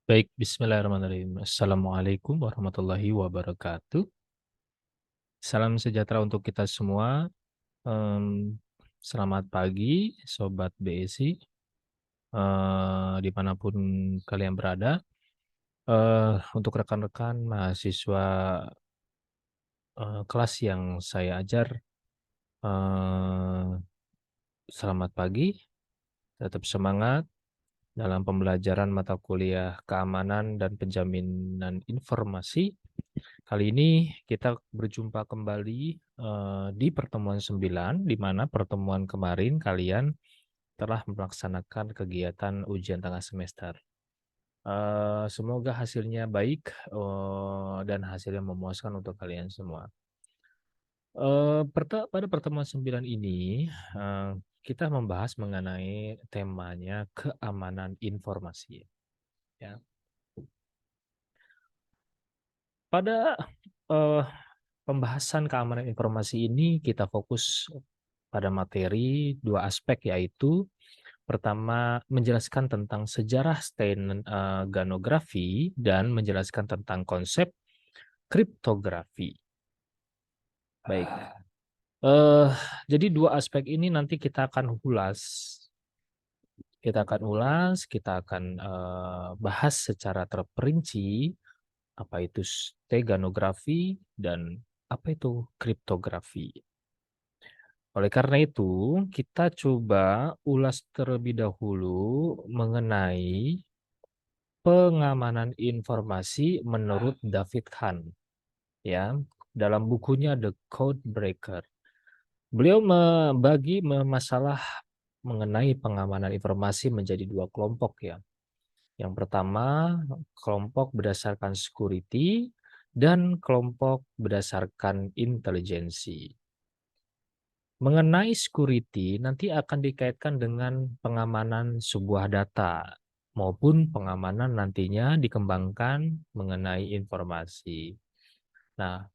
Baik, bismillahirrahmanirrahim. Assalamualaikum warahmatullahi wabarakatuh. Salam sejahtera untuk kita semua. Em, Selamat pagi, Sobat BSI, dimanapun kalian berada. Untuk rekan-rekan mahasiswa kelas yang saya ajar, eh, selamat pagi, tetap semangat dalam pembelajaran mata kuliah keamanan dan penjaminan informasi. Kali ini kita berjumpa kembali di pertemuan 9, di mana pertemuan kemarin kalian telah melaksanakan kegiatan ujian tengah semester. Semoga hasilnya baik dan hasilnya memuaskan untuk kalian semua. Pada pertemuan 9 ini, kita membahas mengenai temanya keamanan informasi. Ya. Pada eh, pembahasan keamanan informasi ini kita fokus pada materi dua aspek, yaitu pertama menjelaskan tentang sejarah stenografi dan menjelaskan tentang konsep kriptografi. Baik. Eh, jadi dua aspek ini nanti kita akan ulas. Kita akan bahas secara terperinci apa itu steganografi dan apa itu kriptografi. Oleh karena itu, kita coba ulas terlebih dahulu mengenai pengamanan informasi menurut David Hahn, ya, dalam bukunya The Code Breaker. Beliau membagi masalah mengenai pengamanan informasi menjadi dua kelompok, ya. Yang pertama, kelompok berdasarkan security dan kelompok berdasarkan intelijensi. Mengenai security, nanti akan dikaitkan dengan pengamanan sebuah data maupun pengamanan nantinya dikembangkan mengenai informasi. Nah,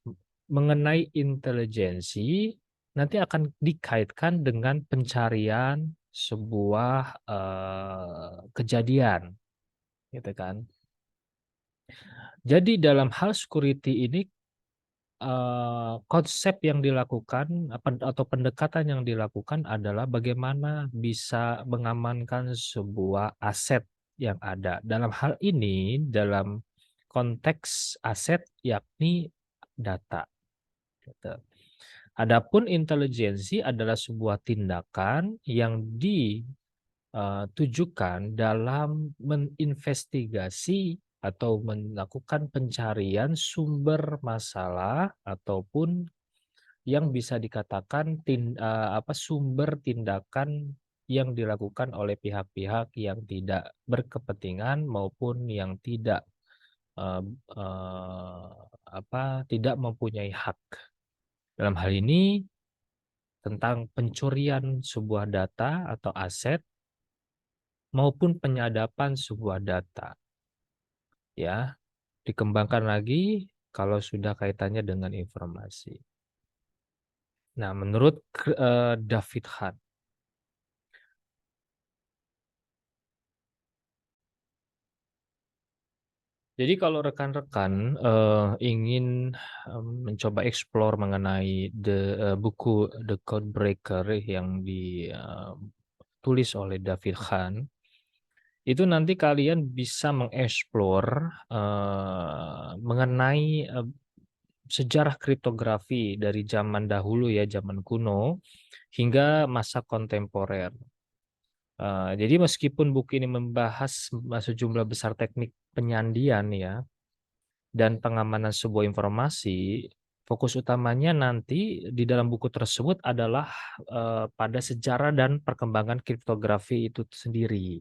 mengenai intelijensi, nanti akan dikaitkan dengan pencarian sebuah kejadian, gitu kan. Jadi dalam hal security ini konsep yang dilakukan atau pendekatan yang dilakukan adalah bagaimana bisa mengamankan sebuah aset yang ada. Dalam hal ini, dalam konteks aset yakni data. Gitu. Adapun intelijensi adalah sebuah tindakan yang ditujukan dalam menginvestigasi atau melakukan pencarian sumber masalah ataupun yang bisa dikatakan sumber tindakan yang dilakukan oleh pihak-pihak yang tidak berkepentingan maupun yang eh, eh, tidak mempunyai hak. Dalam hal ini tentang pencurian sebuah data atau aset maupun penyadapan sebuah data, ya, dikembangkan lagi kalau sudah kaitannya dengan informasi. Nah, menurut David Hahn, jadi kalau rekan-rekan ingin mencoba explore mengenai buku The Code Breaker yang ditulis oleh David Hahn, itu nanti kalian bisa mengeksplor mengenai sejarah kriptografi dari zaman dahulu, ya, zaman kuno hingga masa kontemporer. Jadi meskipun buku ini membahas sejumlah besar teknik penyandian, ya, dan pengamanan sebuah informasi, fokus utamanya nanti di dalam buku tersebut adalah pada sejarah dan perkembangan kriptografi itu sendiri.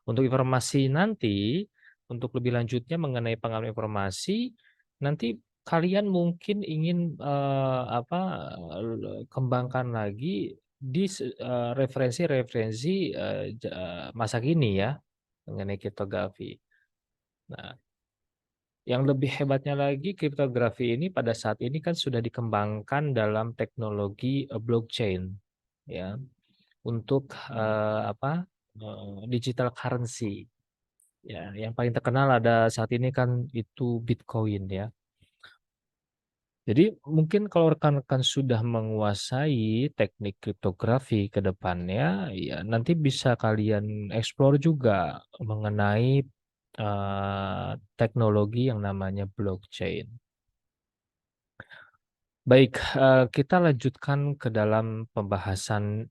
Untuk informasi nanti, untuk lebih lanjutnya mengenai pengamanan informasi, nanti kalian mungkin ingin kembangkan lagi di referensi-referensi masa kini, ya, mengenai kriptografi. Nah, yang lebih hebatnya lagi, kriptografi ini pada saat ini kan sudah dikembangkan dalam teknologi blockchain, ya, untuk digital currency. Ya, yang paling terkenal ada saat ini kan itu Bitcoin ya. Jadi mungkin kalau rekan-rekan sudah menguasai teknik kriptografi ke depannya, ya nanti bisa kalian explore juga mengenai teknologi yang namanya blockchain. Baik, kita lanjutkan ke dalam pembahasan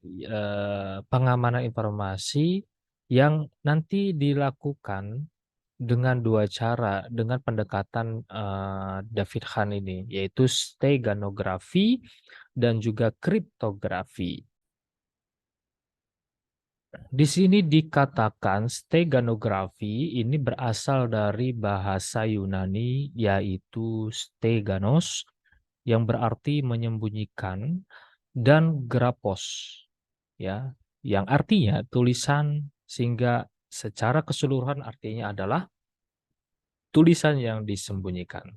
pengamanan informasi yang nanti dilakukan dengan dua cara, dengan pendekatan David Khan ini, yaitu steganografi dan juga kriptografi. Di sini dikatakan steganografi ini berasal dari bahasa Yunani yaitu steganos yang berarti menyembunyikan dan grapos ya yang artinya tulisan sehingga secara keseluruhan artinya adalah tulisan yang disembunyikan.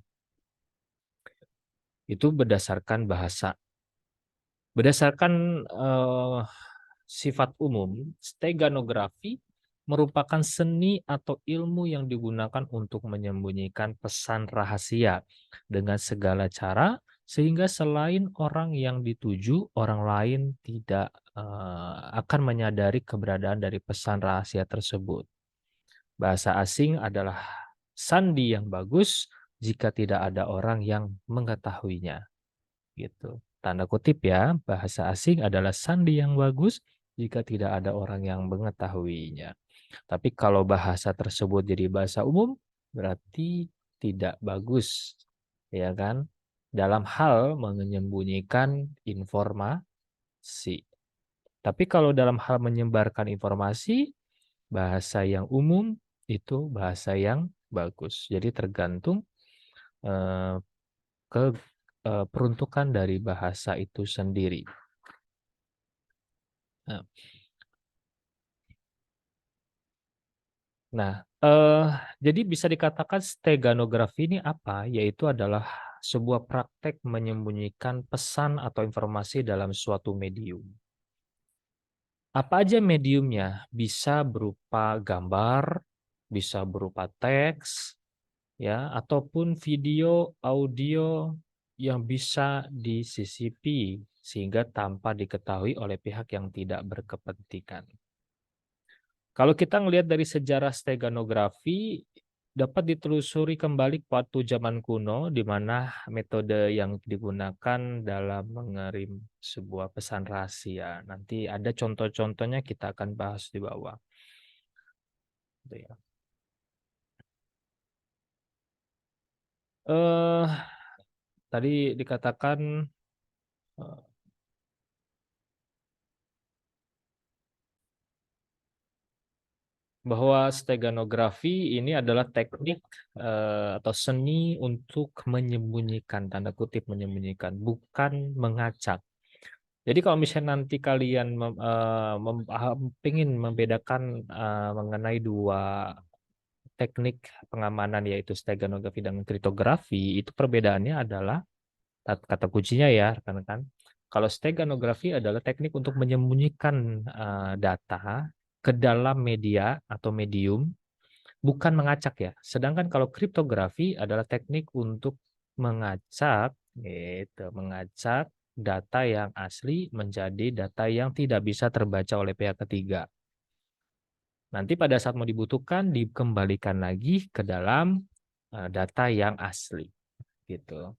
Itu berdasarkan bahasa. Berdasarkan sifat umum, steganografi merupakan seni atau ilmu yang digunakan untuk menyembunyikan pesan rahasia dengan segala cara sehingga selain orang yang dituju, orang lain tidak akan menyadari keberadaan dari pesan rahasia tersebut. Bahasa asing adalah sandi yang bagus jika tidak ada orang yang mengetahuinya. Gitu. Tanda kutip ya, bahasa asing adalah sandi yang bagus jika tidak ada orang yang mengetahuinya. Tapi kalau bahasa tersebut jadi bahasa umum, berarti tidak bagus, ya kan? Dalam hal menyembunyikan informasi. Tapi kalau dalam hal menyebarkan informasi, bahasa yang umum itu bahasa yang bagus. Jadi tergantung eh, ke peruntukan dari bahasa itu sendiri. Nah, nah, jadi bisa dikatakan steganografi ini apa? Yaitu adalah sebuah praktek menyembunyikan pesan atau informasi dalam suatu medium. Apa aja mediumnya? Bisa berupa gambar, bisa berupa teks, ya, ataupun video, audio yang bisa disisipi sehingga tanpa diketahui oleh pihak yang tidak berkepentingan. Kalau kita ngelihat dari sejarah steganografi, dapat ditelusuri kembali ke waktu zaman kuno, di mana metode yang digunakan dalam mengirim sebuah pesan rahasia. Nanti ada contoh-contohnya kita akan bahas di bawah. Gitu ya. Eh, tadi dikatakan eh, bahwa steganografi ini adalah teknik atau seni untuk menyembunyikan, tanda kutip menyembunyikan, bukan mengacak. Jadi kalau misalnya nanti kalian ingin membedakan mengenai dua teknik pengamanan yaitu steganografi dan kriptografi, itu perbedaannya adalah kata kuncinya ya rekan-rekan. Kalau steganografi adalah teknik untuk menyembunyikan data ke dalam media atau medium, bukan mengacak ya. Sedangkan kalau kriptografi adalah teknik untuk mengacak, gitu, mengacak data yang asli menjadi data yang tidak bisa terbaca oleh pihak ketiga. Nanti pada saat mau dibutuhkan dikembalikan lagi ke dalam data yang asli, gitu.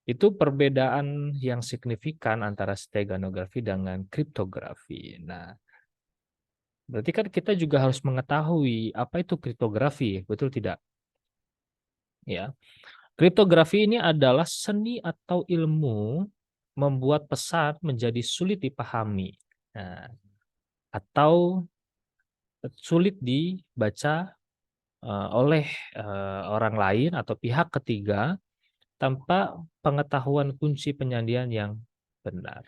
Itu perbedaan yang signifikan antara steganografi dengan kriptografi. Nah, berarti kan kita juga harus mengetahui apa itu kriptografi, betul tidak? Ya. Kriptografi ini adalah seni atau ilmu membuat pesan menjadi sulit dipahami. Nah, atau sulit dibaca oleh orang lain atau pihak ketiga tanpa pengetahuan kunci penyandian yang benar.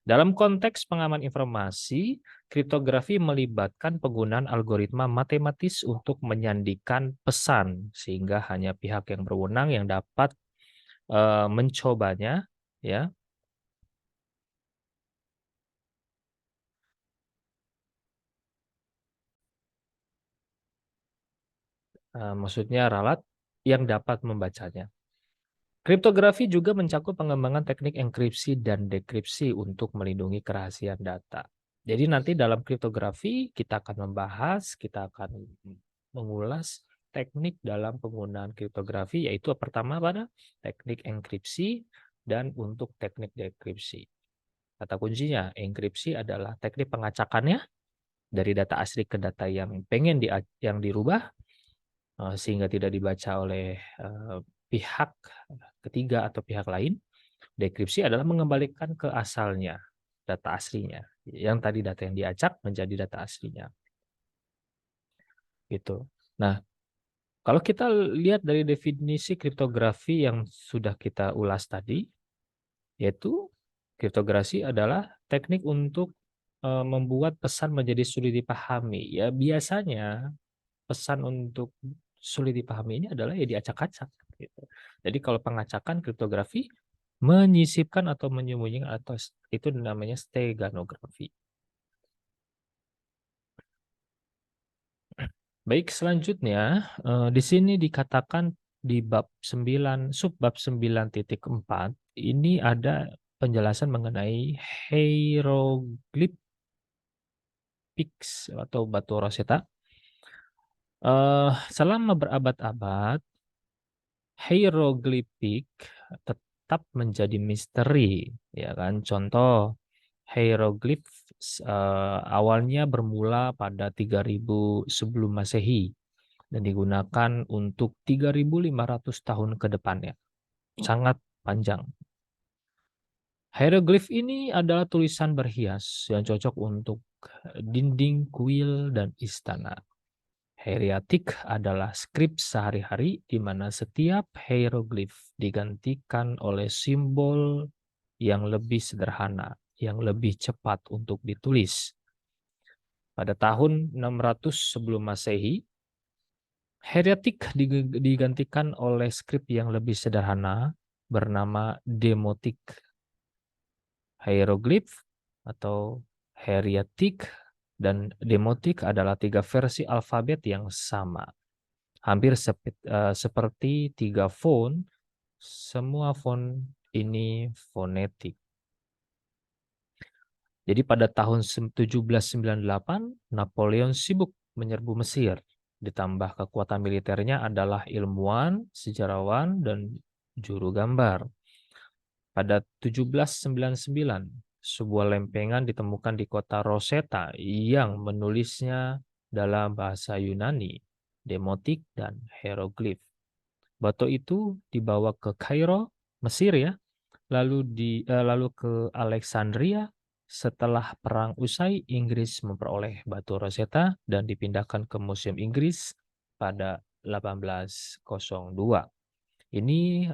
Dalam konteks pengaman informasi, kriptografi melibatkan penggunaan algoritma matematis untuk menyandikan pesan, sehingga hanya pihak yang berwenang yang dapat mencobanya, ya. maksudnya ralat yang dapat membacanya. Kriptografi juga mencakup pengembangan teknik enkripsi dan dekripsi untuk melindungi kerahasiaan data. Jadi nanti dalam kriptografi kita akan membahas, kita akan mengulas teknik dalam penggunaan kriptografi, yaitu pertama pada teknik enkripsi dan untuk teknik dekripsi. Kata kuncinya, enkripsi adalah teknik pengacakannya dari data asli ke data yang yang dirubah sehingga tidak dibaca oleh pihak ketiga atau pihak lain. Dekripsi adalah mengembalikan ke asalnya, data aslinya. Yang tadi data yang diacak menjadi data aslinya. Gitu. Nah, kalau kita lihat dari definisi kriptografi yang sudah kita ulas tadi, yaitu kriptografi adalah teknik untuk membuat pesan menjadi sulit dipahami. Ya, biasanya pesan untuk sulit dipahami ini adalah ya diacak-acak gitu. Jadi kalau pengacakan kriptografi menyisipkan atau menyembunyikan atau itu namanya steganografi. Baik, selanjutnya di sini dikatakan di bab 9 subbab 9.4 ini ada penjelasan mengenai hieroglifs atau batu Rosetta. Selama berabad-abad hieroglifik tetap menjadi misteri, ya kan? Contoh, hieroglif awalnya bermula pada 3000 sebelum Masehi dan digunakan untuk 3500 tahun ke depannya. Sangat panjang. Hieroglif ini adalah tulisan berhias yang cocok untuk dinding kuil dan istana. Hierotik adalah skrip sehari-hari di mana setiap hieroglif digantikan oleh simbol yang lebih sederhana, yang lebih cepat untuk ditulis. Pada tahun 600 sebelum Masehi, hierotik digantikan oleh skrip yang lebih sederhana bernama demotik. Hieroglif atau hierotik dan demotik adalah tiga versi alfabet yang sama. Hampir seperti tiga font, semua font ini fonetik. Jadi pada tahun 1798, Napoleon sibuk menyerbu Mesir. Ditambah kekuatan militernya adalah ilmuwan, sejarawan, dan juru gambar. Pada 1799, sebuah lempengan ditemukan di kota Rosetta yang menulisnya dalam bahasa Yunani, demotik, dan hieroglif. Batu itu dibawa ke Kairo, Mesir ya, lalu ke Alexandria. Setelah perang usai, Inggris memperoleh batu Rosetta dan dipindahkan ke Museum Inggris pada 1802. Ini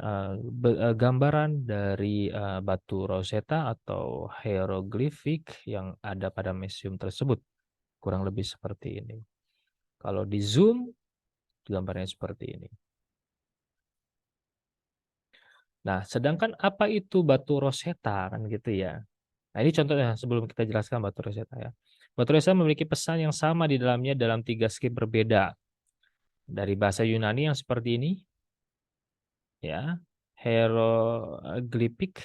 gambaran dari batu Rosetta atau hieroglifik yang ada pada museum tersebut. Kurang lebih seperti ini. Kalau di zoom, gambarnya seperti ini. Nah, sedangkan apa itu batu Rosetta kan gitu ya. Nah, ini contohnya sebelum kita jelaskan batu Rosetta ya. Batu Rosetta memiliki pesan yang sama di dalamnya dalam 3 skrip berbeda. Dari bahasa Yunani yang seperti ini, ya, hieroglifik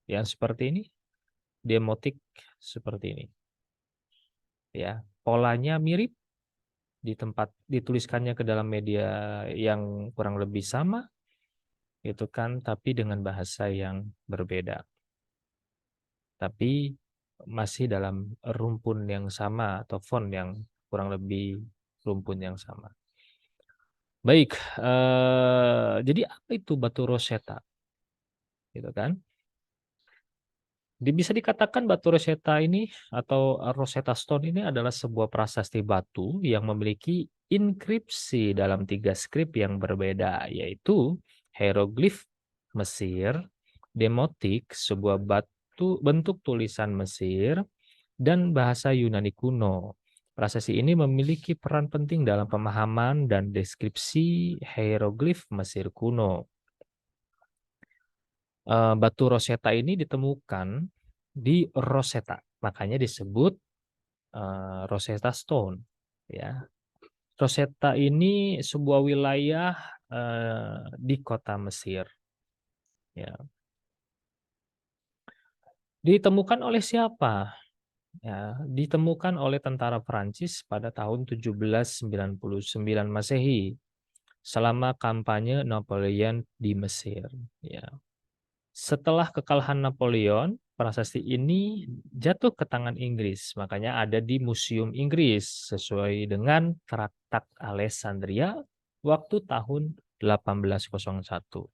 yang seperti ini, demotik seperti ini. Ya, polanya mirip, di tempat dituliskannya ke dalam media yang kurang lebih sama, itu kan, tapi dengan bahasa yang berbeda. Tapi masih dalam rumpun yang sama atau font yang kurang lebih rumpun yang sama. Baik, jadi apa itu batu Rosetta? Gitu kan? Bisa dikatakan batu Rosetta ini atau Rosetta Stone ini adalah sebuah prasasti batu yang memiliki inskripsi dalam 3 skrip yang berbeda, yaitu hieroglif Mesir, demotik sebuah bentuk tulisan Mesir, dan bahasa Yunani kuno. Prasasti ini memiliki peran penting dalam pemahaman dan deskripsi hieroglif Mesir kuno. Batu Rosetta ini ditemukan di Rosetta, makanya disebut Rosetta Stone, ya. Rosetta ini sebuah wilayah di kota Mesir. Ya. Ditemukan oleh siapa? Ya, ditemukan oleh tentara Prancis pada tahun 1799 Masehi selama kampanye Napoleon di Mesir. Ya. Setelah kekalahan Napoleon, prasasti ini jatuh ke tangan Inggris, makanya ada di Museum Inggris sesuai dengan Traktat Alessandria waktu tahun 1801.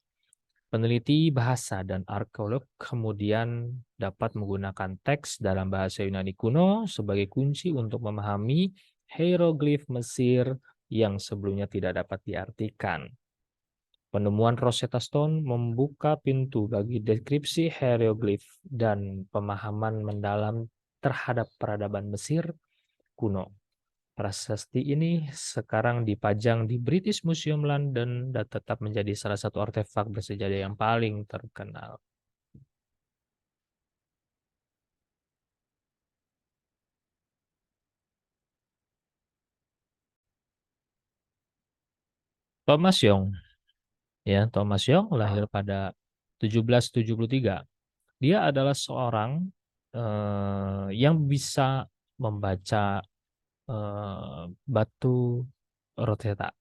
Peneliti bahasa dan arkeolog kemudian dapat menggunakan teks dalam bahasa Yunani kuno sebagai kunci untuk memahami hieroglif Mesir yang sebelumnya tidak dapat diartikan. Penemuan Rosetta Stone membuka pintu bagi deskripsi hieroglif dan pemahaman mendalam terhadap peradaban Mesir kuno. Prasasti ini sekarang dipajang di British Museum London dan tetap menjadi salah satu artefak bersejarah yang paling terkenal. Thomas Young, ya, Thomas Young lahir pada 1773. Dia adalah seorang yang bisa membaca batu Rosetta.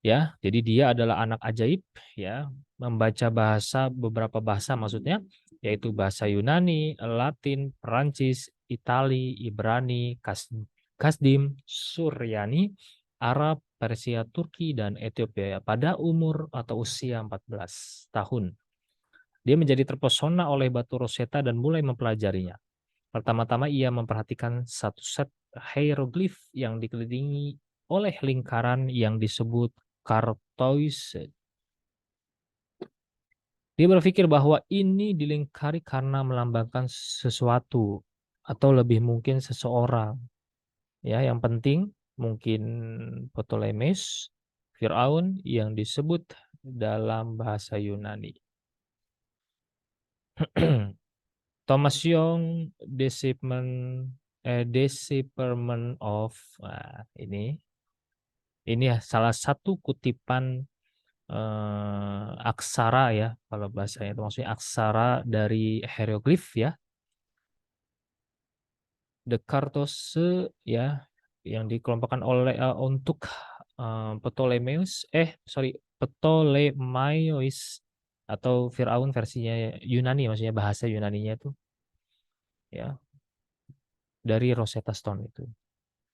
Ya, jadi dia adalah anak ajaib, ya, membaca beberapa bahasa maksudnya, yaitu bahasa Yunani, Latin, Perancis, Itali, Ibrani, Kasdim, Suryani, Arab, Persia, Turki, dan Ethiopia pada umur atau usia 14 tahun. Dia menjadi terpesona oleh batu Rosetta dan mulai mempelajarinya. Pertama-tama ia memperhatikan satu set hieroglif yang dikelilingi oleh lingkaran yang disebut kartoise. Dia berpikir bahwa ini dilingkari karena melambangkan sesuatu atau lebih mungkin seseorang. Ya, yang penting mungkin Ptolemies, Firaun yang disebut dalam bahasa Yunani. Thomas Young, Decipherment of, ini ya salah satu kutipan aksara ya, kalau bahasanya itu maksudnya aksara dari hieroglif ya, Descartes ya, yang dikelompokkan oleh untuk Ptolemaios atau Firaun versinya Yunani, maksudnya bahasa Yunaninya itu ya, dari Rosetta Stone itu.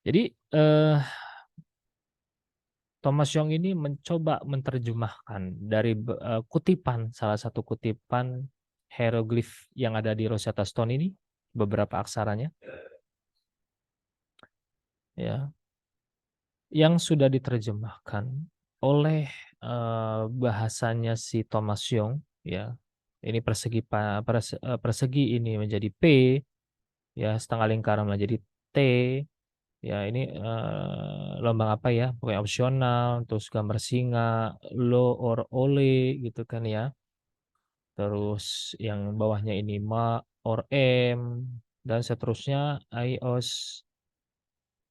Jadi Thomas Young ini mencoba menerjemahkan dari kutipan, salah satu kutipan hieroglif yang ada di Rosetta Stone ini, beberapa aksaranya, ya, yang sudah diterjemahkan oleh bahasanya si Thomas Young, ya. Ini persegi ini menjadi P, ya, setengah lingkaran menjadi T, ya, ini lambang apa ya? Pokoknya opsional, terus gambar singa, lo or ole gitu kan ya. Terus yang bawahnya ini ma or m dan seterusnya ios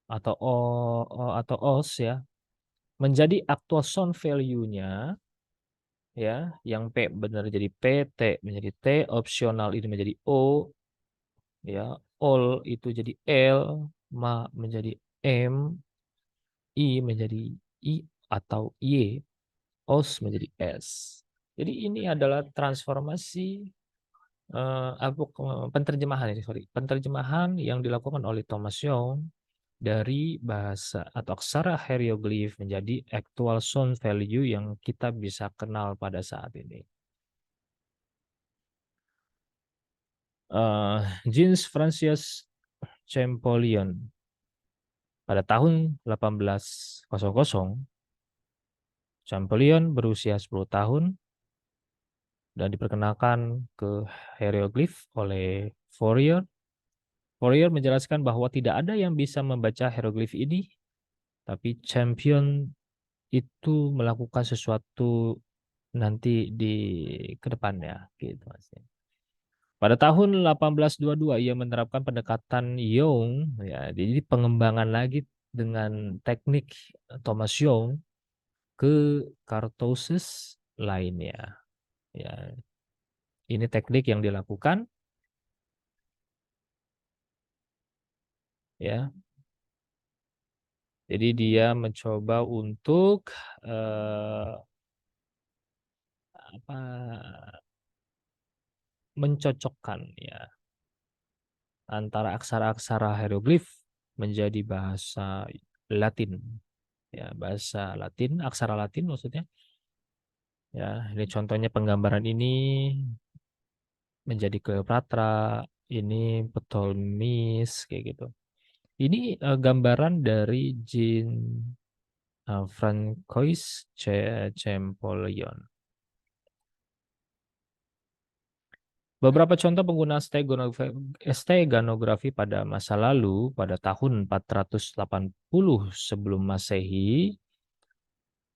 atau atau os ya. Menjadi actual sound value-nya ya, yang P benar jadi P, T menjadi T, opsional ini menjadi O, ya, all itu jadi L, ma menjadi M, I menjadi I atau Y, OS menjadi S. Jadi ini adalah transformasi penterjemahan ini, sorry, penterjemahan yang dilakukan oleh Thomas Young dari bahasa atau aksara hieroglif menjadi actual sound value yang kita bisa kenal pada saat ini. Jean Francis Champollion pada tahun 1800, Champollion berusia 10 tahun dan diperkenalkan ke hieroglif oleh Fourier. Fourier menjelaskan bahwa tidak ada yang bisa membaca hieroglif ini, tapi Champion itu melakukan sesuatu nanti di kedepannya, gitu Mas. Pada tahun 1822 ia menerapkan pendekatan Young, ya, jadi pengembangan lagi dengan teknik Thomas Young ke kartosis lainnya. Ya, ini teknik yang dilakukan ya. Jadi dia mencoba untuk apa mencocokkan ya antara aksara-aksara hieroglif menjadi bahasa Latin ya, bahasa Latin, aksara Latin maksudnya. Ya, ini contohnya penggambaran ini menjadi Cleopatra, ini Ptolemies kayak gitu. Ini gambaran dari Jean Francois Champollion. Beberapa contoh penggunaan steganografi pada masa lalu, pada tahun 480 sebelum Masehi,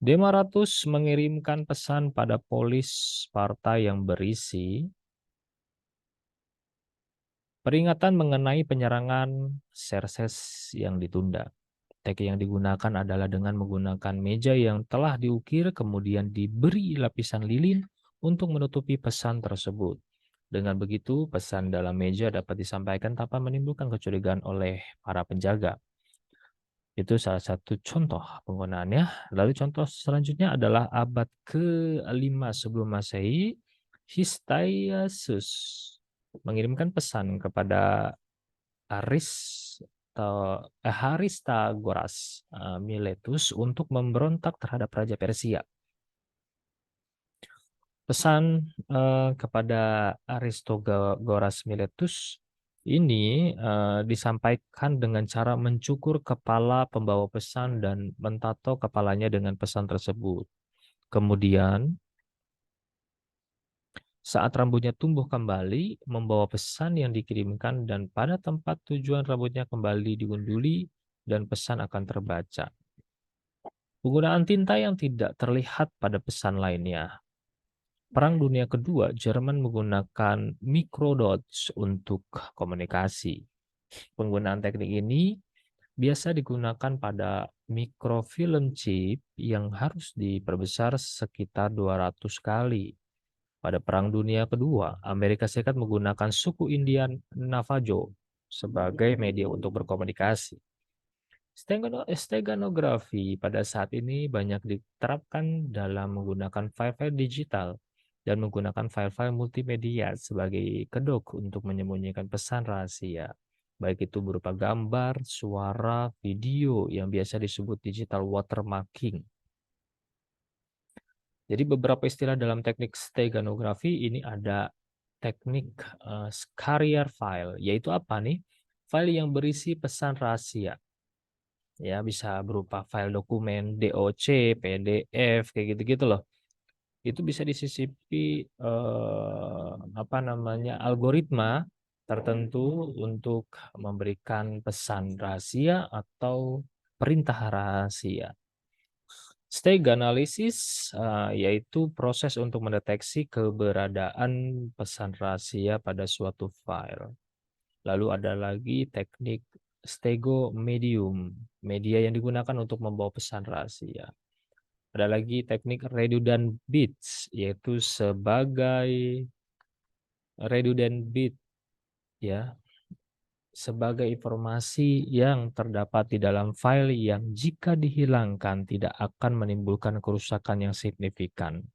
Demaratus mengirimkan pesan pada polis Sparta yang berisi peringatan mengenai penyerangan Xerxes yang ditunda. Teknik yang digunakan adalah dengan menggunakan meja yang telah diukir kemudian diberi lapisan lilin untuk menutupi pesan tersebut. Dengan begitu, pesan dalam meja dapat disampaikan tanpa menimbulkan kecurigaan oleh para penjaga. Itu salah satu contoh penggunaannya. Lalu contoh selanjutnya adalah abad ke-5 sebelum Masehi, Hystaiasus mengirimkan pesan kepada Haristagoras Miletus untuk memberontak terhadap Raja Persia. Pesan kepada Aristogoras Miletus ini disampaikan dengan cara mencukur kepala pembawa pesan dan mentato kepalanya dengan pesan tersebut. Kemudian, saat rambutnya tumbuh kembali, membawa pesan yang dikirimkan dan pada tempat tujuan rambutnya kembali digunduli dan pesan akan terbaca. Penggunaan tinta yang tidak terlihat pada pesan lainnya. Perang Dunia Kedua, Jerman menggunakan microdots untuk komunikasi. Penggunaan teknik ini biasa digunakan pada mikrofilm chip yang harus diperbesar sekitar 200 kali. Pada Perang Dunia Kedua, Amerika Serikat menggunakan suku Indian Navajo sebagai media untuk berkomunikasi. Steganografi pada saat ini banyak diterapkan dalam menggunakan file-file digital dan menggunakan file-file multimedia sebagai kedok untuk menyembunyikan pesan rahasia, baik itu berupa gambar, suara, video yang biasa disebut digital watermarking. Jadi beberapa istilah dalam teknik steganografi ini ada teknik carrier file, yaitu apa nih? File yang berisi pesan rahasia. Ya, bisa berupa file dokumen DOC, PDF, kayak gitu-gitu loh. Itu bisa disisipi apa namanya algoritma tertentu untuk memberikan pesan rahasia atau perintah rahasia. Steganalisis yaitu proses untuk mendeteksi keberadaan pesan rahasia pada suatu file. Lalu ada lagi teknik stegomedium, media yang digunakan untuk membawa pesan rahasia. Ada lagi teknik redundant bits, yaitu sebagai redundant bit, ya, sebagai informasi yang terdapat di dalam file yang jika dihilangkan tidak akan menimbulkan kerusakan yang signifikan,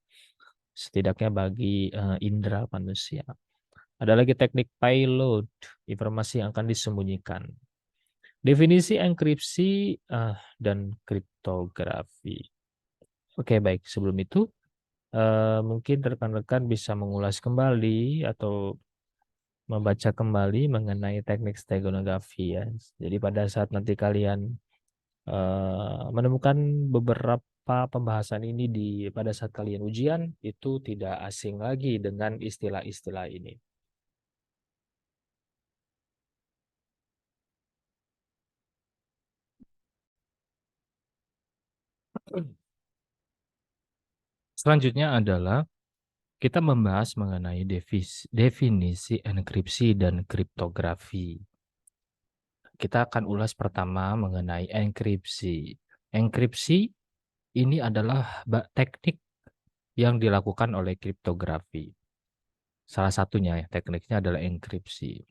setidaknya bagi indera manusia. Ada lagi teknik payload, informasi yang akan disembunyikan. Definisi enkripsi dan kriptografi. Oke, baik. Sebelum itu, mungkin rekan-rekan bisa mengulas kembali atau membaca kembali mengenai teknik steganography ya. Jadi pada saat nanti kalian menemukan beberapa pembahasan ini pada saat kalian ujian, itu tidak asing lagi dengan istilah-istilah ini. Selanjutnya adalah kita membahas mengenai definisi enkripsi dan kriptografi. kita akan ulas pertama mengenai enkripsi. Enkripsi ini adalah teknik yang dilakukan oleh kriptografi. Salah satunya ya, tekniknya adalah enkripsi.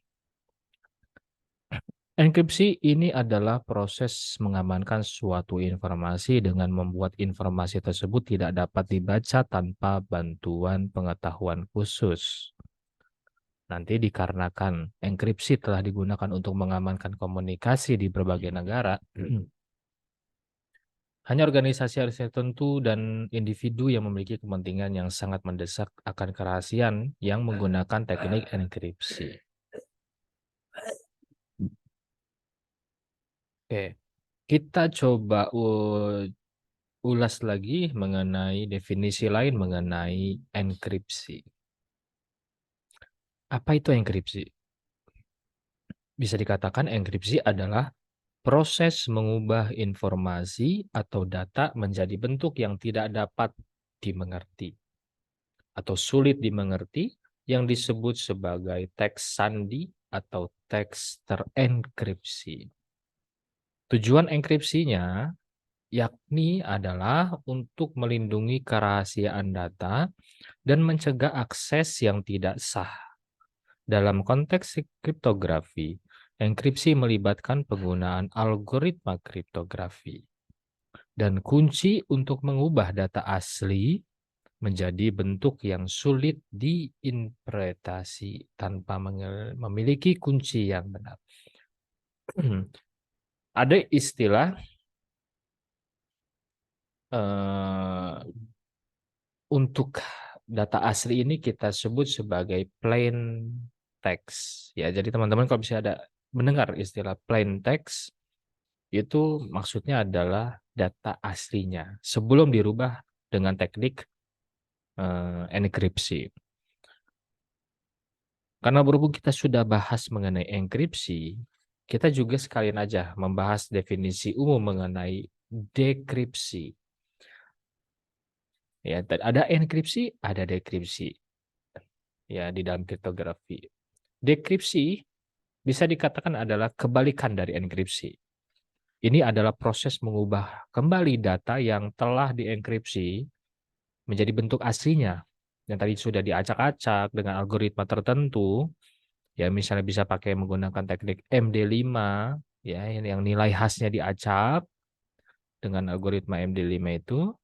Enkripsi ini adalah proses mengamankan suatu informasi dengan membuat informasi tersebut tidak dapat dibaca tanpa bantuan pengetahuan khusus. Nanti dikarenakan enkripsi telah digunakan untuk mengamankan komunikasi di berbagai negara, hanya organisasi tertentu dan individu yang memiliki kepentingan yang sangat mendesak akan kerahasiaan yang menggunakan teknik enkripsi. Oke, kita coba ulas lagi mengenai definisi lain mengenai enkripsi. Apa itu enkripsi? Bisa dikatakan enkripsi adalah proses mengubah informasi atau data menjadi bentuk yang tidak dapat dimengerti atau sulit dimengerti yang disebut sebagai teks sandi atau teks terenkripsi. Tujuan enkripsinya yakni adalah untuk melindungi kerahasiaan data dan mencegah akses yang tidak sah. Dalam konteks kriptografi, enkripsi melibatkan penggunaan algoritma kriptografi. Dan kunci untuk mengubah data asli menjadi bentuk yang sulit diinterpretasi tanpa memiliki kunci yang benar. Ada istilah untuk data asli ini kita sebut sebagai plain text. Ya, jadi teman-teman kalau bisa ada mendengar istilah plain text, itu maksudnya adalah data aslinya sebelum dirubah dengan teknik enkripsi. Karena berhubung kita sudah bahas mengenai enkripsi, kita juga sekalian aja membahas definisi umum mengenai dekripsi. Ya, ada enkripsi, ada dekripsi. Ya, di dalam kriptografi. Dekripsi bisa dikatakan adalah kebalikan dari enkripsi. Ini adalah proses mengubah kembali data yang telah dienkripsi menjadi bentuk aslinya. Yang tadi sudah diacak-acak dengan algoritma tertentu, ya misalnya bisa pakai menggunakan teknik MD5, ya yang nilai khasnya diacak dengan algoritma MD5 itu,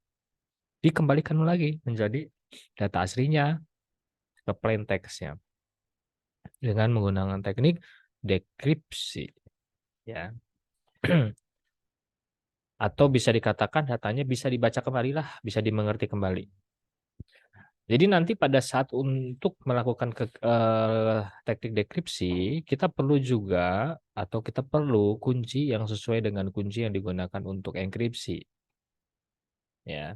dikembalikan lagi menjadi data aslinya ke plain text-nya dengan menggunakan teknik dekripsi, ya. Atau bisa dikatakan datanya bisa dibaca kembali lah, bisa dimengerti kembali. Jadi nanti pada saat untuk melakukan teknik dekripsi, kita perlu juga atau kita perlu kunci yang sesuai dengan kunci yang digunakan untuk enkripsi. Ya.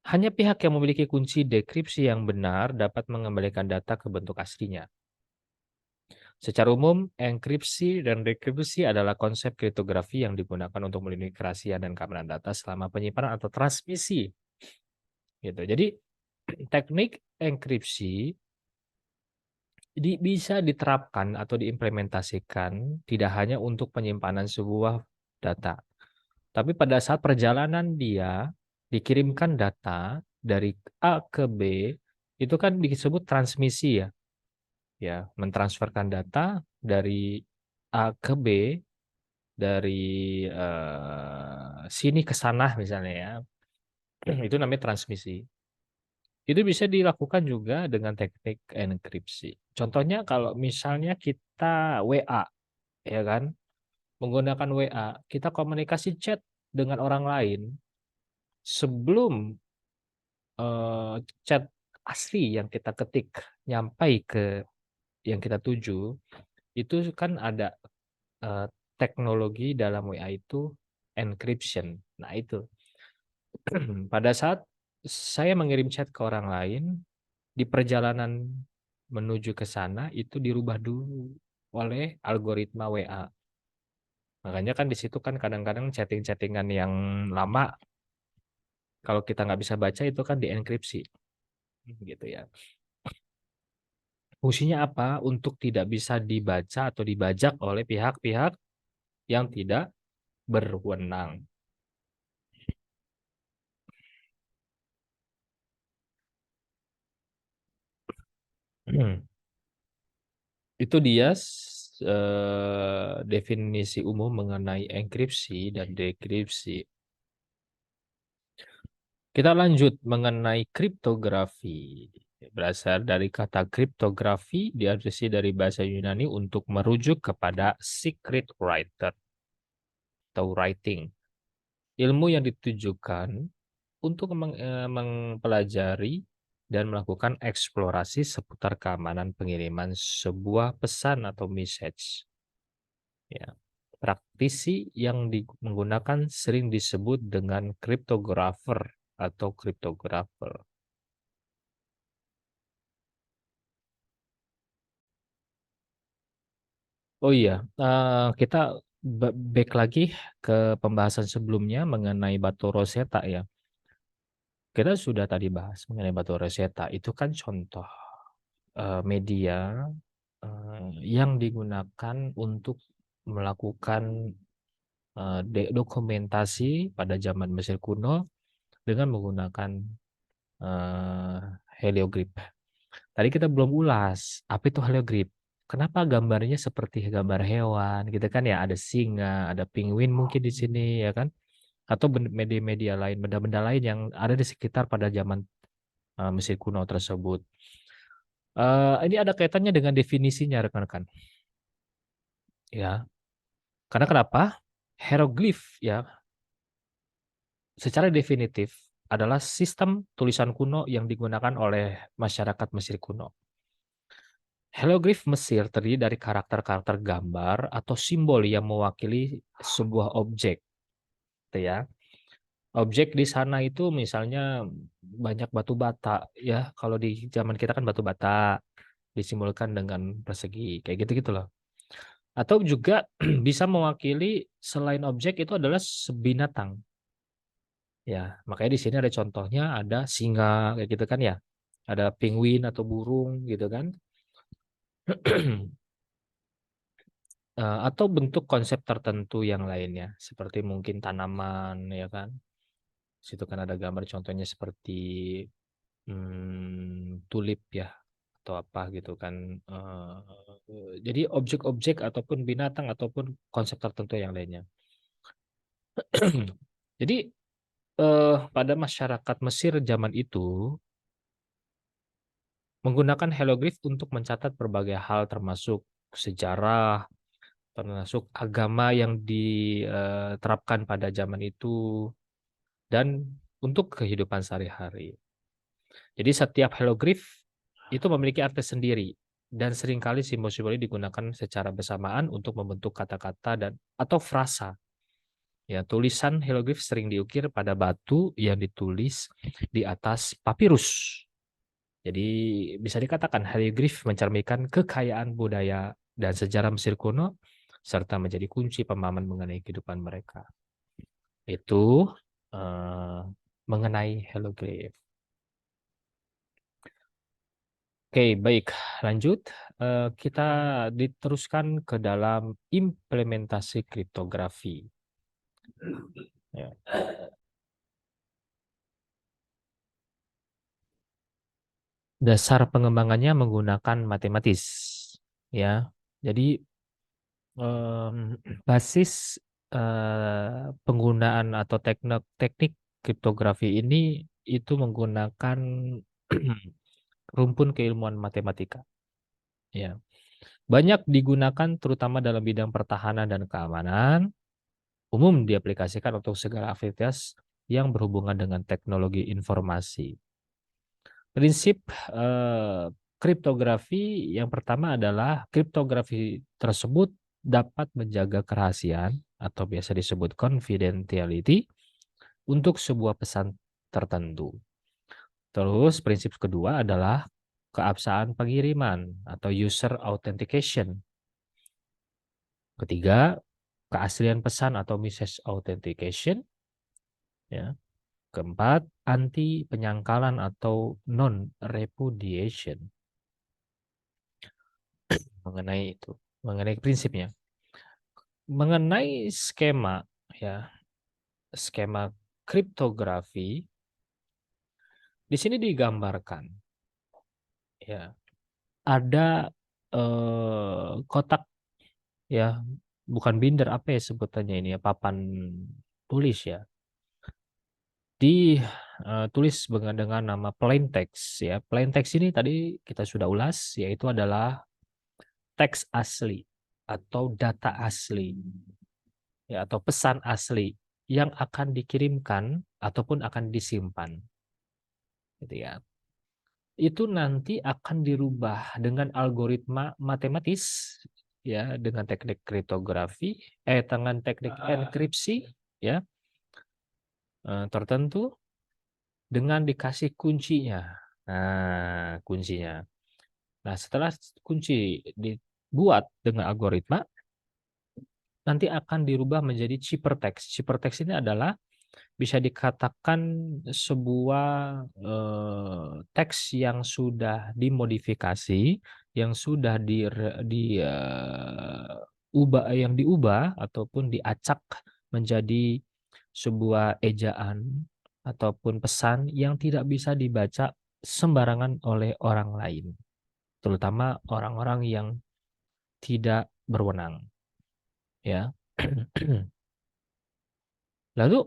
Hanya pihak yang memiliki kunci dekripsi yang benar dapat mengembalikan data ke bentuk aslinya. Secara umum, enkripsi dan dekripsi adalah konsep kriptografi yang digunakan untuk melindungi kerahasiaan dan keamanan data selama penyimpanan atau transmisi. Gitu. Jadi teknik enkripsi bisa diterapkan atau diimplementasikan tidak hanya untuk penyimpanan sebuah data, tapi pada saat perjalanan dia dikirimkan data dari A ke B, itu kan disebut transmisi ya. Ya, mentransferkan data dari A ke B, dari sini ke sana misalnya ya. Itu namanya transmisi. Itu bisa dilakukan juga dengan teknik enkripsi. Contohnya kalau misalnya kita WA, ya kan, menggunakan WA, kita komunikasi chat dengan orang lain sebelum chat asli yang kita ketik nyampai ke yang kita tuju, itu kan ada eh, teknologi dalam WA itu encryption. Nah itu pada saat saya mengirim chat ke orang lain, di perjalanan menuju ke sana itu dirubah dulu oleh algoritma WA. Makanya kan di situ kan kadang-kadang chatting-chattingan yang lama kalau kita nggak bisa baca itu kan dienkripsi gitu ya. Fungsinya apa? Untuk tidak bisa dibaca atau dibajak oleh pihak-pihak yang tidak berwenang. Itu dia definisi umum mengenai enkripsi dan dekripsi. Kita lanjut mengenai kriptografi. Berasal dari kata kriptografi, diadopsi dari bahasa Yunani untuk merujuk kepada secret writer atau writing. Ilmu yang ditujukan untuk mempelajari dan melakukan eksplorasi seputar keamanan pengiriman sebuah pesan atau message. Ya. Praktisi yang menggunakan sering disebut dengan cryptographer atau cryptographer. Oh iya, kita back lagi ke pembahasan sebelumnya mengenai batu Rosetta ya. Kita sudah tadi bahas mengenai batu Rosetta. Itu kan contoh media yang digunakan untuk melakukan dokumentasi pada zaman Mesir kuno dengan menggunakan eh, heliogrip. Tadi kita belum ulas apa itu heliogrip. Kenapa gambarnya seperti gambar hewan gitu kan ya? Ada singa, ada penguin mungkin di sini ya kan? Atau media-media lain, benda-benda lain yang ada di sekitar pada zaman Mesir kuno tersebut. Ini ada kaitannya dengan definisinya rekan-rekan. Ya, karena kenapa? Hieroglif ya, secara definitif adalah sistem tulisan kuno yang digunakan oleh masyarakat Mesir kuno. Hieroglif Mesir terdiri dari karakter-karakter gambar atau simbol yang mewakili sebuah objek, gitu ya. Objek di sana itu misalnya banyak batu bata, ya. Kalau di zaman kita kan batu bata disimbolkan dengan persegi, kayak gitu-gitu loh. Atau juga bisa mewakili selain objek itu adalah binatang. Ya, makanya di sini ada contohnya, ada singa kayak gitu kan ya. Ada penguin atau burung gitu kan. Atau bentuk konsep tertentu yang lainnya, seperti mungkin tanaman ya kan. Situ kan ada gambar contohnya seperti tulip ya atau apa gitu kan. Jadi objek-objek ataupun binatang ataupun konsep tertentu yang lainnya. Jadi pada masyarakat Mesir zaman itu menggunakan hieroglif untuk mencatat berbagai hal termasuk sejarah, termasuk agama yang diterapkan pada zaman itu dan untuk kehidupan sehari-hari. Jadi setiap hieroglif itu memiliki arti sendiri dan seringkali simbol-simbol ini digunakan secara bersamaan untuk membentuk kata-kata dan atau frasa. Ya, tulisan hieroglif sering diukir pada batu yang ditulis di atas papirus. Jadi bisa dikatakan hieroglif mencerminkan kekayaan budaya dan sejarah Mesir kuno serta menjadi kunci pemahaman mengenai kehidupan mereka. Itu eh, mengenai hieroglif. Oke, baik. Lanjut. Kita diteruskan ke dalam implementasi kriptografi. Ya. Dasar pengembangannya menggunakan matematis. Ya, jadi em, basis penggunaan atau teknik kriptografi ini itu menggunakan rumpun keilmuan matematika. Ya, banyak digunakan terutama dalam bidang pertahanan dan keamanan. Umum diaplikasikan untuk segala aktivitas yang berhubungan dengan teknologi informasi. Prinsip eh, kriptografi yang pertama adalah kriptografi tersebut dapat menjaga kerahasiaan atau biasa disebut confidentiality untuk sebuah pesan tertentu. Terus prinsip kedua adalah keabsahan pengiriman atau user authentication. Ketiga, keaslian pesan atau message authentication. Ya. Keempat, anti penyangkalan atau non repudiation. mengenai itu, mengenai prinsipnya. Mengenai skema ya, skema kriptografi di sini digambarkan ya, ada kotak ya, bukan binder, apa ya sebutannya ini ya, papan tulis ya. Ditulis dengan nama plain text ya. Plain text ini tadi kita sudah ulas, yaitu adalah teks asli atau data asli ya, atau pesan asli yang akan dikirimkan ataupun akan disimpan gitu ya. Itu nanti akan dirubah dengan algoritma matematis ya, dengan teknik kriptografi, dengan teknik enkripsi ya, tertentu, dengan dikasih kuncinya. Nah, kuncinya. Nah, setelah kunci dibuat dengan algoritma, nanti akan dirubah menjadi ciphertext. Ciphertext ini adalah bisa dikatakan sebuah teks yang sudah dimodifikasi, yang sudah yang diubah ataupun diacak menjadi sebuah ejaan ataupun pesan yang tidak bisa dibaca sembarangan oleh orang lain, terutama orang-orang yang tidak berwenang, ya. Lalu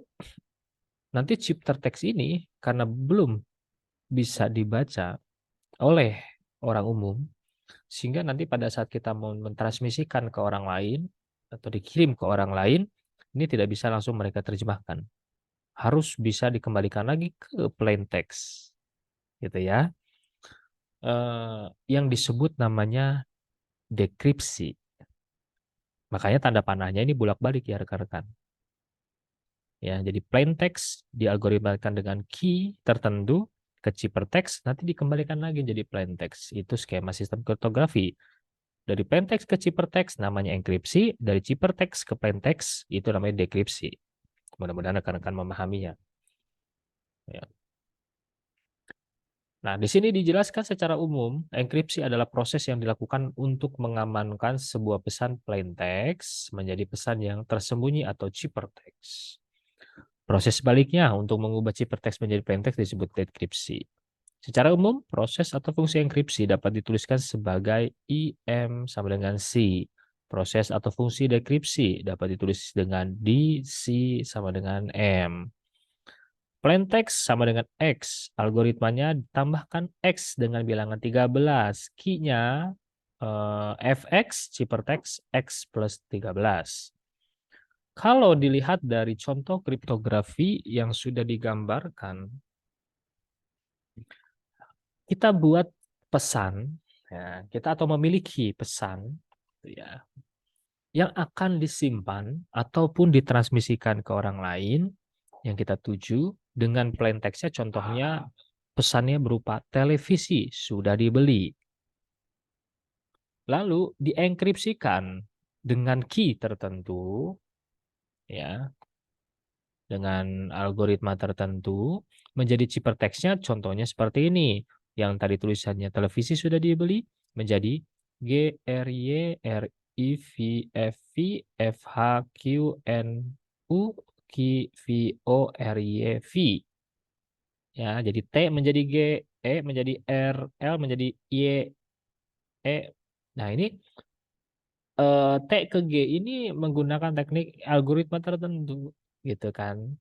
nanti ciphertext ini karena belum bisa dibaca oleh orang umum, sehingga nanti pada saat kita mau mentransmisikan ke orang lain atau dikirim ke orang lain, ini tidak bisa langsung mereka terjemahkan. Harus bisa dikembalikan lagi ke plain text, gitu ya. Yang disebut namanya dekripsi. Makanya tanda panahnya ini bolak-balik ya rekan-rekan. Ya, jadi plain text dialgoritmakan dengan key tertentu ke ciphertext, nanti dikembalikan lagi jadi plain text. Itu skema sistem kriptografi. Dari plain text ke ciphertext namanya enkripsi, dari ciphertext ke plain text itu namanya dekripsi. Mudah-mudahan rekan-rekan memahaminya. Ya. Nah, di sini dijelaskan secara umum, enkripsi adalah proses yang dilakukan untuk mengamankan sebuah pesan plain text menjadi pesan yang tersembunyi atau ciphertext. Proses sebaliknya untuk mengubah ciphertext menjadi plain text disebut dekripsi. Secara umum, proses atau fungsi enkripsi dapat dituliskan sebagai IM sama dengan C. Proses atau fungsi dekripsi dapat ditulis dengan D, C sama dengan M. Plain text sama dengan X. Algoritmanya ditambahkan X dengan bilangan 13. Key-nya FX, ciphertext X plus 13. Kalau dilihat dari contoh kriptografi yang sudah digambarkan, kita buat pesan, ya, kita atau memiliki pesan, ya, yang akan disimpan ataupun ditransmisikan ke orang lain yang kita tuju dengan plain text-nya. Contohnya pesannya berupa televisi sudah dibeli. Lalu dienkripsikan dengan key tertentu, ya, dengan algoritma tertentu menjadi ciphertext-nya, contohnya seperti ini. Yang tadi tulisannya televisi sudah dibeli menjadi G R Y R I V F V F H Q N U Q V O R Y V. Ya, jadi T menjadi G, E menjadi R, L menjadi Y, E. Nah, ini T ke G ini menggunakan teknik algoritma tertentu gitu kan.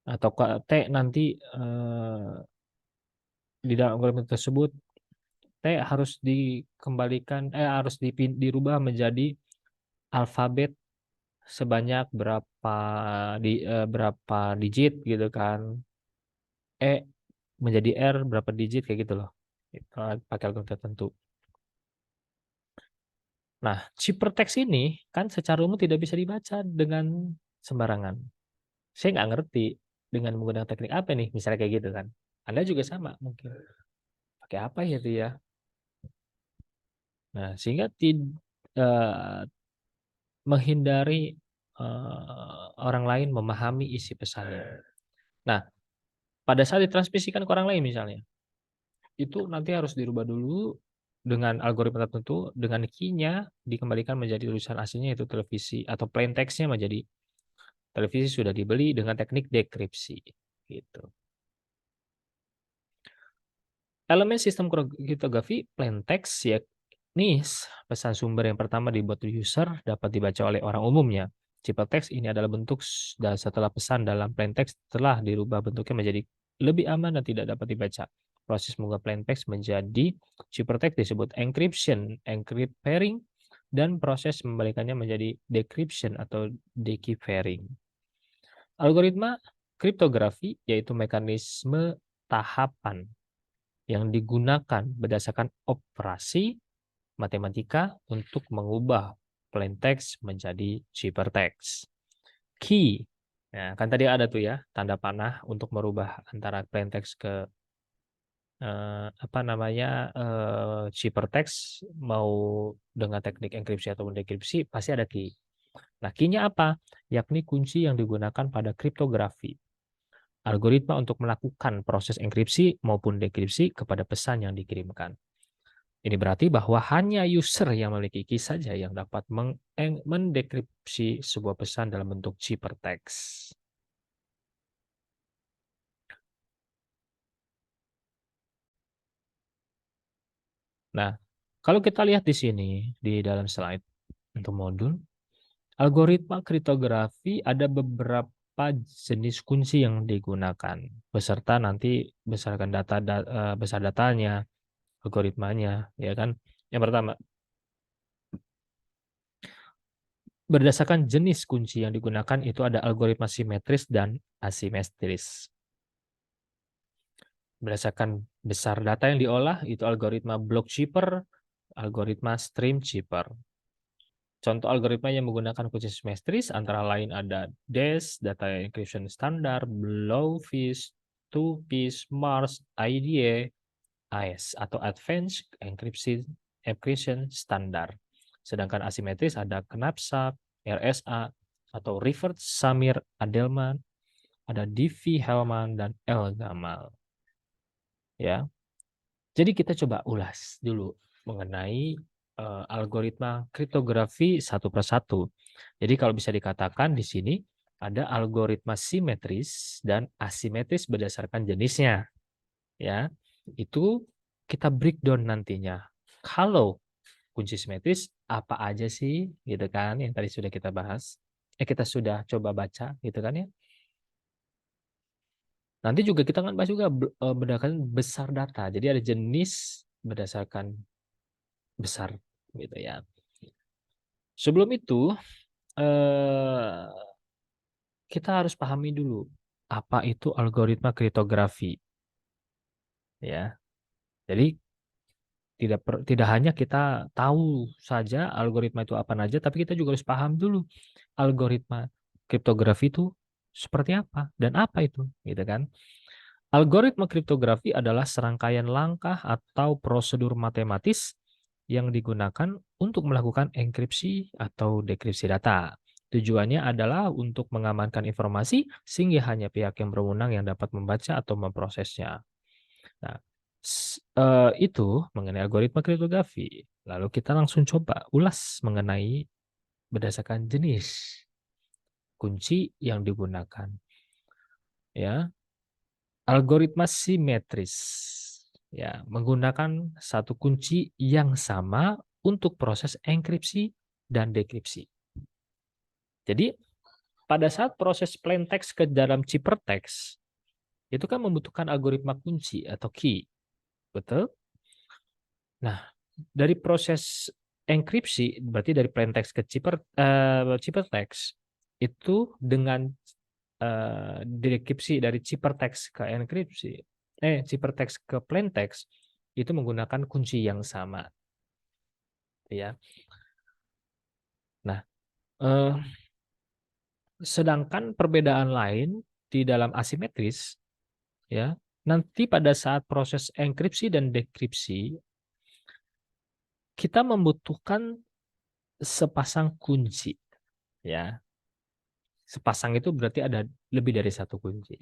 Atau T nanti di dalam algoritma tersebut T harus dikembalikan, harus dirubah menjadi alfabet sebanyak berapa digit gitu kan. E menjadi R berapa digit kayak gitu loh. Itu pakai algoritma tertentu. Nah, ciphertext ini kan secara umum tidak bisa dibaca dengan sembarangan. Saya nggak ngerti dengan menggunakan teknik apa nih, misalnya kayak gitu kan. Anda juga sama mungkin. Pakai apa ya itu ya? Nah, sehingga eh, menghindari orang lain memahami isi pesannya. Nah, pada saat ditransmisikan ke orang lain misalnya, itu nanti harus dirubah dulu dengan algoritma tertentu, dengan key-nya dikembalikan menjadi tulisan aslinya, yaitu televisi, atau plain text-nya menjadi televisi sudah dibeli dengan teknik dekripsi gitu. Elemen sistem kriptografi plain text yakni pesan sumber yang pertama dibuat user dapat dibaca oleh orang umumnya. Ciphertext ini adalah bentuk dan setelah pesan dalam plain text telah dirubah bentuknya menjadi lebih aman dan tidak dapat dibaca. Proses mengubah plain text menjadi ciphertext disebut encryption, encrypt-pairing, dan proses membalikannya menjadi decryption atau dechiffering. Algoritma kriptografi yaitu mekanisme tahapan yang digunakan berdasarkan operasi matematika untuk mengubah plain text menjadi ciphertext. Key, nah, kan tadi ada tuh ya tanda panah untuk merubah antara plain text ke ciphertext, mau dengan teknik enkripsi atau dekripsi pasti ada key. Nah, key-nya apa? Yakni kunci yang digunakan pada kriptografi. Algoritma untuk melakukan proses enkripsi maupun dekripsi kepada pesan yang dikirimkan. Ini berarti bahwa hanya user yang memiliki key saja yang dapat mendekripsi sebuah pesan dalam bentuk ciphertext. Nah, kalau kita lihat di sini, di dalam slide untuk modul, algoritma kriptografi ada beberapa jenis kunci yang digunakan, beserta nanti besar datanya, algoritmanya, ya kan? Yang pertama, berdasarkan jenis kunci yang digunakan itu ada algoritma simetris dan asimetris. Berdasarkan besar data yang diolah itu algoritma block chipper, algoritma stream chipper. Contoh algoritma yang menggunakan kunci simetris antara lain ada DES, Data Encryption Standard, Blowfish, 2FIS, Mars, IDA, AES atau Advanced Encryption Standard. Sedangkan asimetris ada Knapsack, RSA, atau Rivert Samir Adelman, ada Diffie Hellman, dan L. Gamal. Ya, jadi kita coba ulas dulu mengenai algoritma kriptografi satu persatu. Jadi kalau bisa dikatakan di sini ada algoritma simetris dan asimetris berdasarkan jenisnya. Ya, itu kita breakdown nantinya. Kalau kunci simetris apa aja sih, gitu kan? Yang tadi sudah kita bahas. Kita sudah coba baca, gitu kan ya? Nanti juga kita akan bahas juga berdasarkan besar data. Jadi ada jenis berdasarkan besar gitu ya. Sebelum itu kita harus pahami dulu apa itu algoritma kriptografi ya. Jadi tidak hanya kita tahu saja algoritma itu apa saja, tapi kita juga harus paham dulu algoritma kriptografi itu seperti apa dan apa itu, gitu kan? Algoritma kriptografi adalah serangkaian langkah atau prosedur matematis yang digunakan untuk melakukan enkripsi atau dekripsi data. Tujuannya adalah untuk mengamankan informasi sehingga hanya pihak yang berwenang yang dapat membaca atau memprosesnya. Nah, itu mengenai algoritma kriptografi. Lalu kita langsung coba ulas mengenai berdasarkan jenis kunci yang digunakan. Ya, algoritma simetris. Ya, menggunakan satu kunci yang sama untuk proses enkripsi dan dekripsi. Jadi, pada saat proses plain text ke dalam ciphertext, itu kan membutuhkan algoritma kunci atau key. Betul? Nah, dari proses enkripsi, berarti dari plain text ke ciphertext, itu dengan dekripsi dari ciphertext ke enkripsi, ciphertext ke plain text, itu menggunakan kunci yang sama. Ya. Nah, sedangkan perbedaan lain di dalam asimetris, ya, nanti pada saat proses enkripsi dan dekripsi, kita membutuhkan sepasang kunci, ya. Sepasang itu berarti ada lebih dari satu kunci.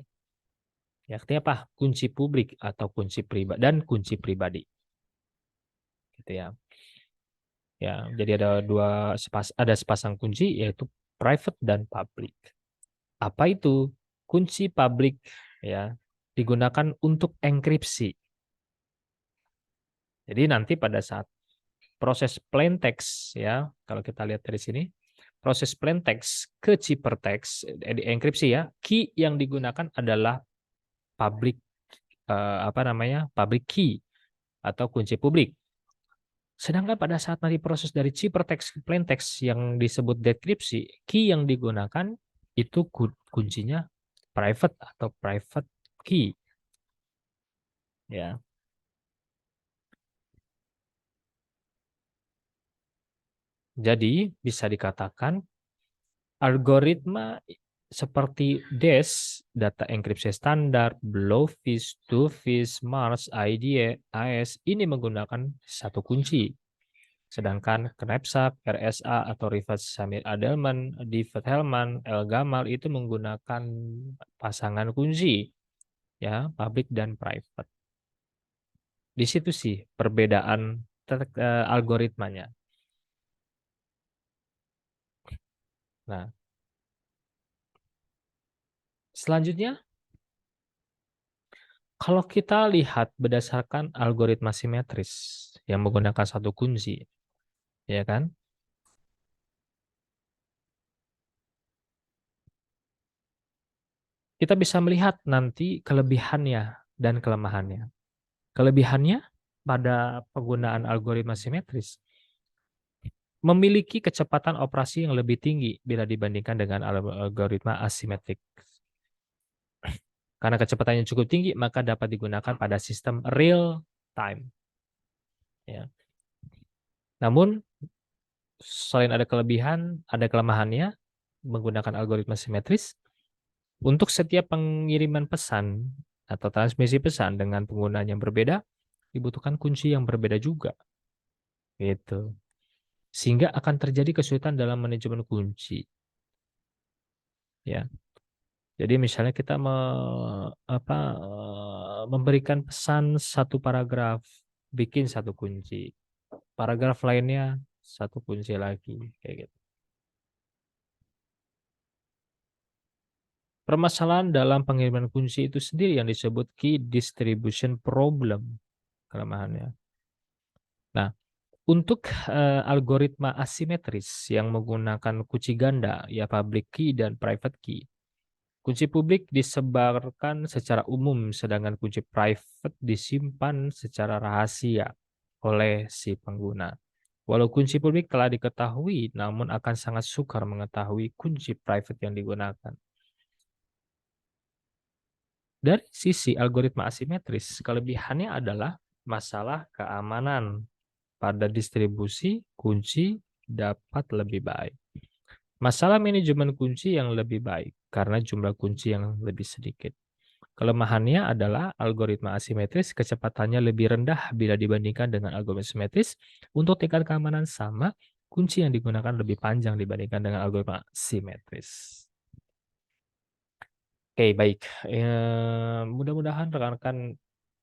Ya, artinya apa? Kunci publik atau kunci pribadi dan kunci pribadi. gitu ya. Ya, jadi ada sepasang kunci yaitu private dan public. Apa itu? Kunci public ya digunakan untuk enkripsi. Jadi nanti pada saat proses plain text ya, kalau kita lihat dari sini, proses plain text ke ciphertext enkripsi ya, key yang digunakan adalah public public key atau kunci publik. Sedangkan pada saat nanti proses dari ciphertext ke plain text yang disebut dekripsi, key yang digunakan itu kuncinya private atau private key. Ya. Jadi bisa dikatakan algoritma seperti DES, data enkripsi standar, Blowfish, Twofish, Mars, IDE, AES ini menggunakan satu kunci. Sedangkan Knapsack, RSA atau Rivers Samir Adelman, David Hellman, El Gamal itu menggunakan pasangan kunci ya, public dan private. Di situ sih perbedaan algoritmanya. Nah, selanjutnya kalau kita lihat berdasarkan algoritma simetris yang menggunakan satu kunci, ya kan? Kita bisa melihat nanti kelebihannya dan kelemahannya. Kelebihannya pada penggunaan algoritma simetris memiliki kecepatan operasi yang lebih tinggi bila dibandingkan dengan algoritma asimetrik. Karena kecepatannya cukup tinggi, maka dapat digunakan pada sistem real time. Ya. Namun, selain ada kelebihan, ada kelemahannya menggunakan algoritma simetris. Untuk setiap pengiriman pesan atau transmisi pesan dengan penggunaan yang berbeda, dibutuhkan kunci yang berbeda juga. Gitu. Sehingga akan terjadi kesulitan dalam manajemen kunci. Ya. Jadi misalnya kita memberikan pesan satu paragraf, bikin satu kunci. Paragraf lainnya satu kunci lagi, kayak gitu. Permasalahan dalam pengiriman kunci itu sendiri yang disebut key distribution problem, kelemahannya. Nah, untuk algoritma asimetris yang menggunakan kunci ganda, ya public key dan private key, kunci publik disebarkan secara umum, sedangkan kunci private disimpan secara rahasia oleh si pengguna. Walau kunci publik telah diketahui, namun akan sangat sukar mengetahui kunci private yang digunakan. Dari sisi algoritma asimetris, kelebihannya adalah masalah keamanan. Pada distribusi, kunci dapat lebih baik. Masalah manajemen kunci yang lebih baik karena jumlah kunci yang lebih sedikit. Kelemahannya adalah algoritma asimetris kecepatannya lebih rendah bila dibandingkan dengan algoritma simetris. Untuk tingkat keamanan sama, kunci yang digunakan lebih panjang dibandingkan dengan algoritma simetris. Oke, baik. Mudah-mudahan rekan-rekan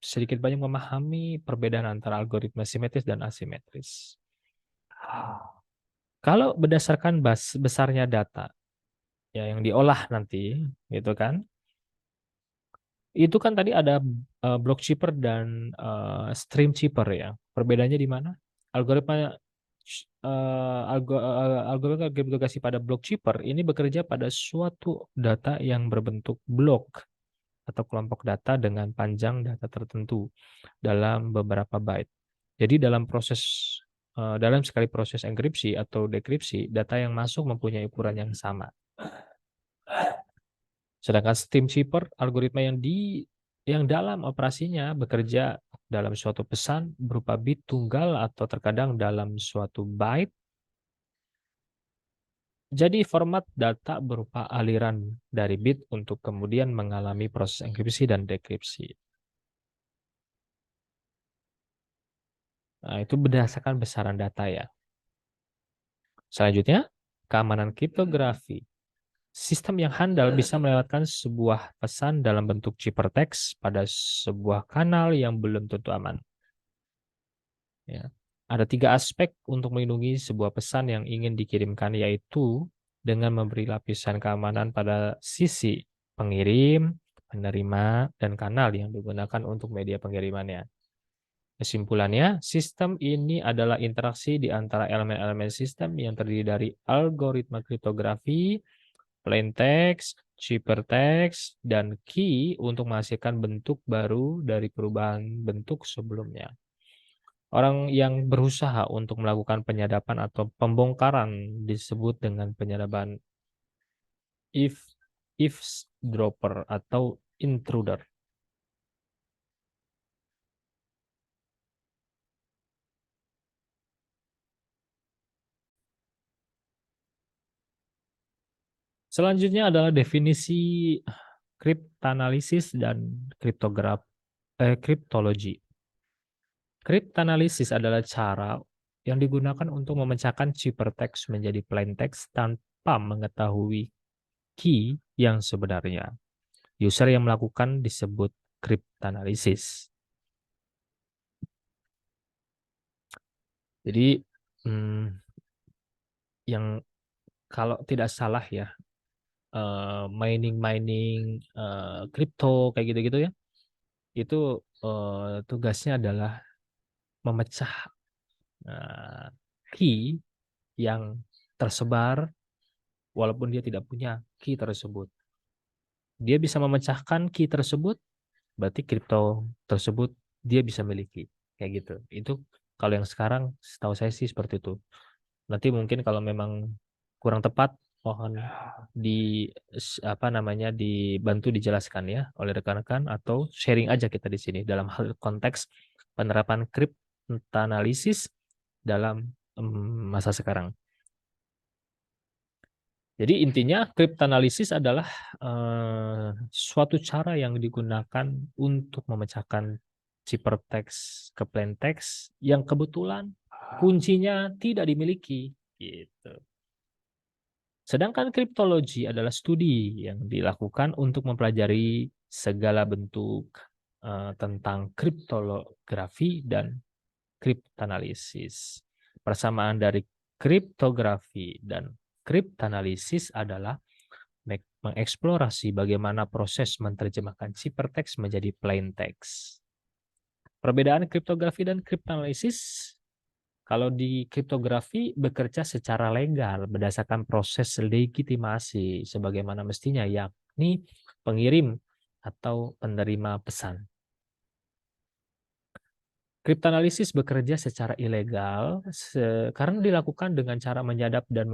sedikit banyak memahami perbedaan antara algoritma simetris dan asimetris. Kalau berdasarkan besarnya data ya yang diolah nanti, gitu kan? Itu kan tadi ada block chipper dan stream chipper ya. Perbedaannya di mana? Algoritma algoritma gamifikasi pada block chipper ini bekerja pada suatu data yang berbentuk blok atau kelompok data dengan panjang data tertentu dalam beberapa byte. Jadi dalam sekali proses enkripsi atau dekripsi, data yang masuk mempunyai ukuran yang sama. Sedangkan steam shipper, algoritma yang dalam operasinya bekerja dalam suatu pesan berupa bit tunggal atau terkadang dalam suatu byte. Jadi format data berupa aliran dari bit untuk kemudian mengalami proses enkripsi dan dekripsi. Nah, itu berdasarkan besaran data ya. Selanjutnya, keamanan kriptografi. Sistem yang handal bisa melewatkan sebuah pesan dalam bentuk ciphertext pada sebuah kanal yang belum tentu aman. Ya. Ada 3 aspek untuk melindungi sebuah pesan yang ingin dikirimkan, yaitu dengan memberi lapisan keamanan pada sisi pengirim, penerima, dan kanal yang digunakan untuk media pengirimannya. Kesimpulannya, sistem ini adalah interaksi di antara elemen-elemen sistem yang terdiri dari algoritma kriptografi, plain text, ciphertext, dan key untuk menghasilkan bentuk baru dari perubahan bentuk sebelumnya. Orang yang berusaha untuk melakukan penyadapan atau pembongkaran disebut dengan penyadapan if eavesdropper atau intruder. Selanjutnya adalah definisi kriptanalysis dan kriptologi. Kriptanalysis adalah cara yang digunakan untuk memecahkan ciphertext menjadi plain text tanpa mengetahui key yang sebenarnya. User yang melakukan disebut kriptanalysis. Jadi yang kalau tidak salah ya, mining kripto kayak gitu-gitu ya, itu tugasnya adalah memecah key yang tersebar walaupun dia tidak punya key tersebut. Dia bisa memecahkan key tersebut, berarti kripto tersebut dia bisa miliki. Kayak gitu. Itu kalau yang sekarang setahu saya sih seperti itu. Nanti mungkin kalau memang kurang tepat, mohon di apa namanya dibantu dijelaskan ya oleh rekan-rekan atau sharing aja kita di sini dalam hal konteks penerapan kriptanalisis dalam masa sekarang. Jadi intinya kriptanalisis adalah suatu cara yang digunakan untuk memecahkan ciphertext ke plain text yang kebetulan kuncinya tidak dimiliki gitu. Sedangkan kriptologi adalah studi yang dilakukan untuk mempelajari segala bentuk tentang kriptografi dan kriptanalisis. Persamaan dari kriptografi dan kriptanalisis adalah mengeksplorasi bagaimana proses menerjemahkan ciphertext menjadi plain text. Perbedaan kriptografi dan kriptanalisis, kalau di kriptografi bekerja secara legal berdasarkan proses legitimasi sebagaimana mestinya, yakni pengirim atau penerima pesan. Kriptanalisis bekerja secara ilegal karena dilakukan dengan cara menyadap dan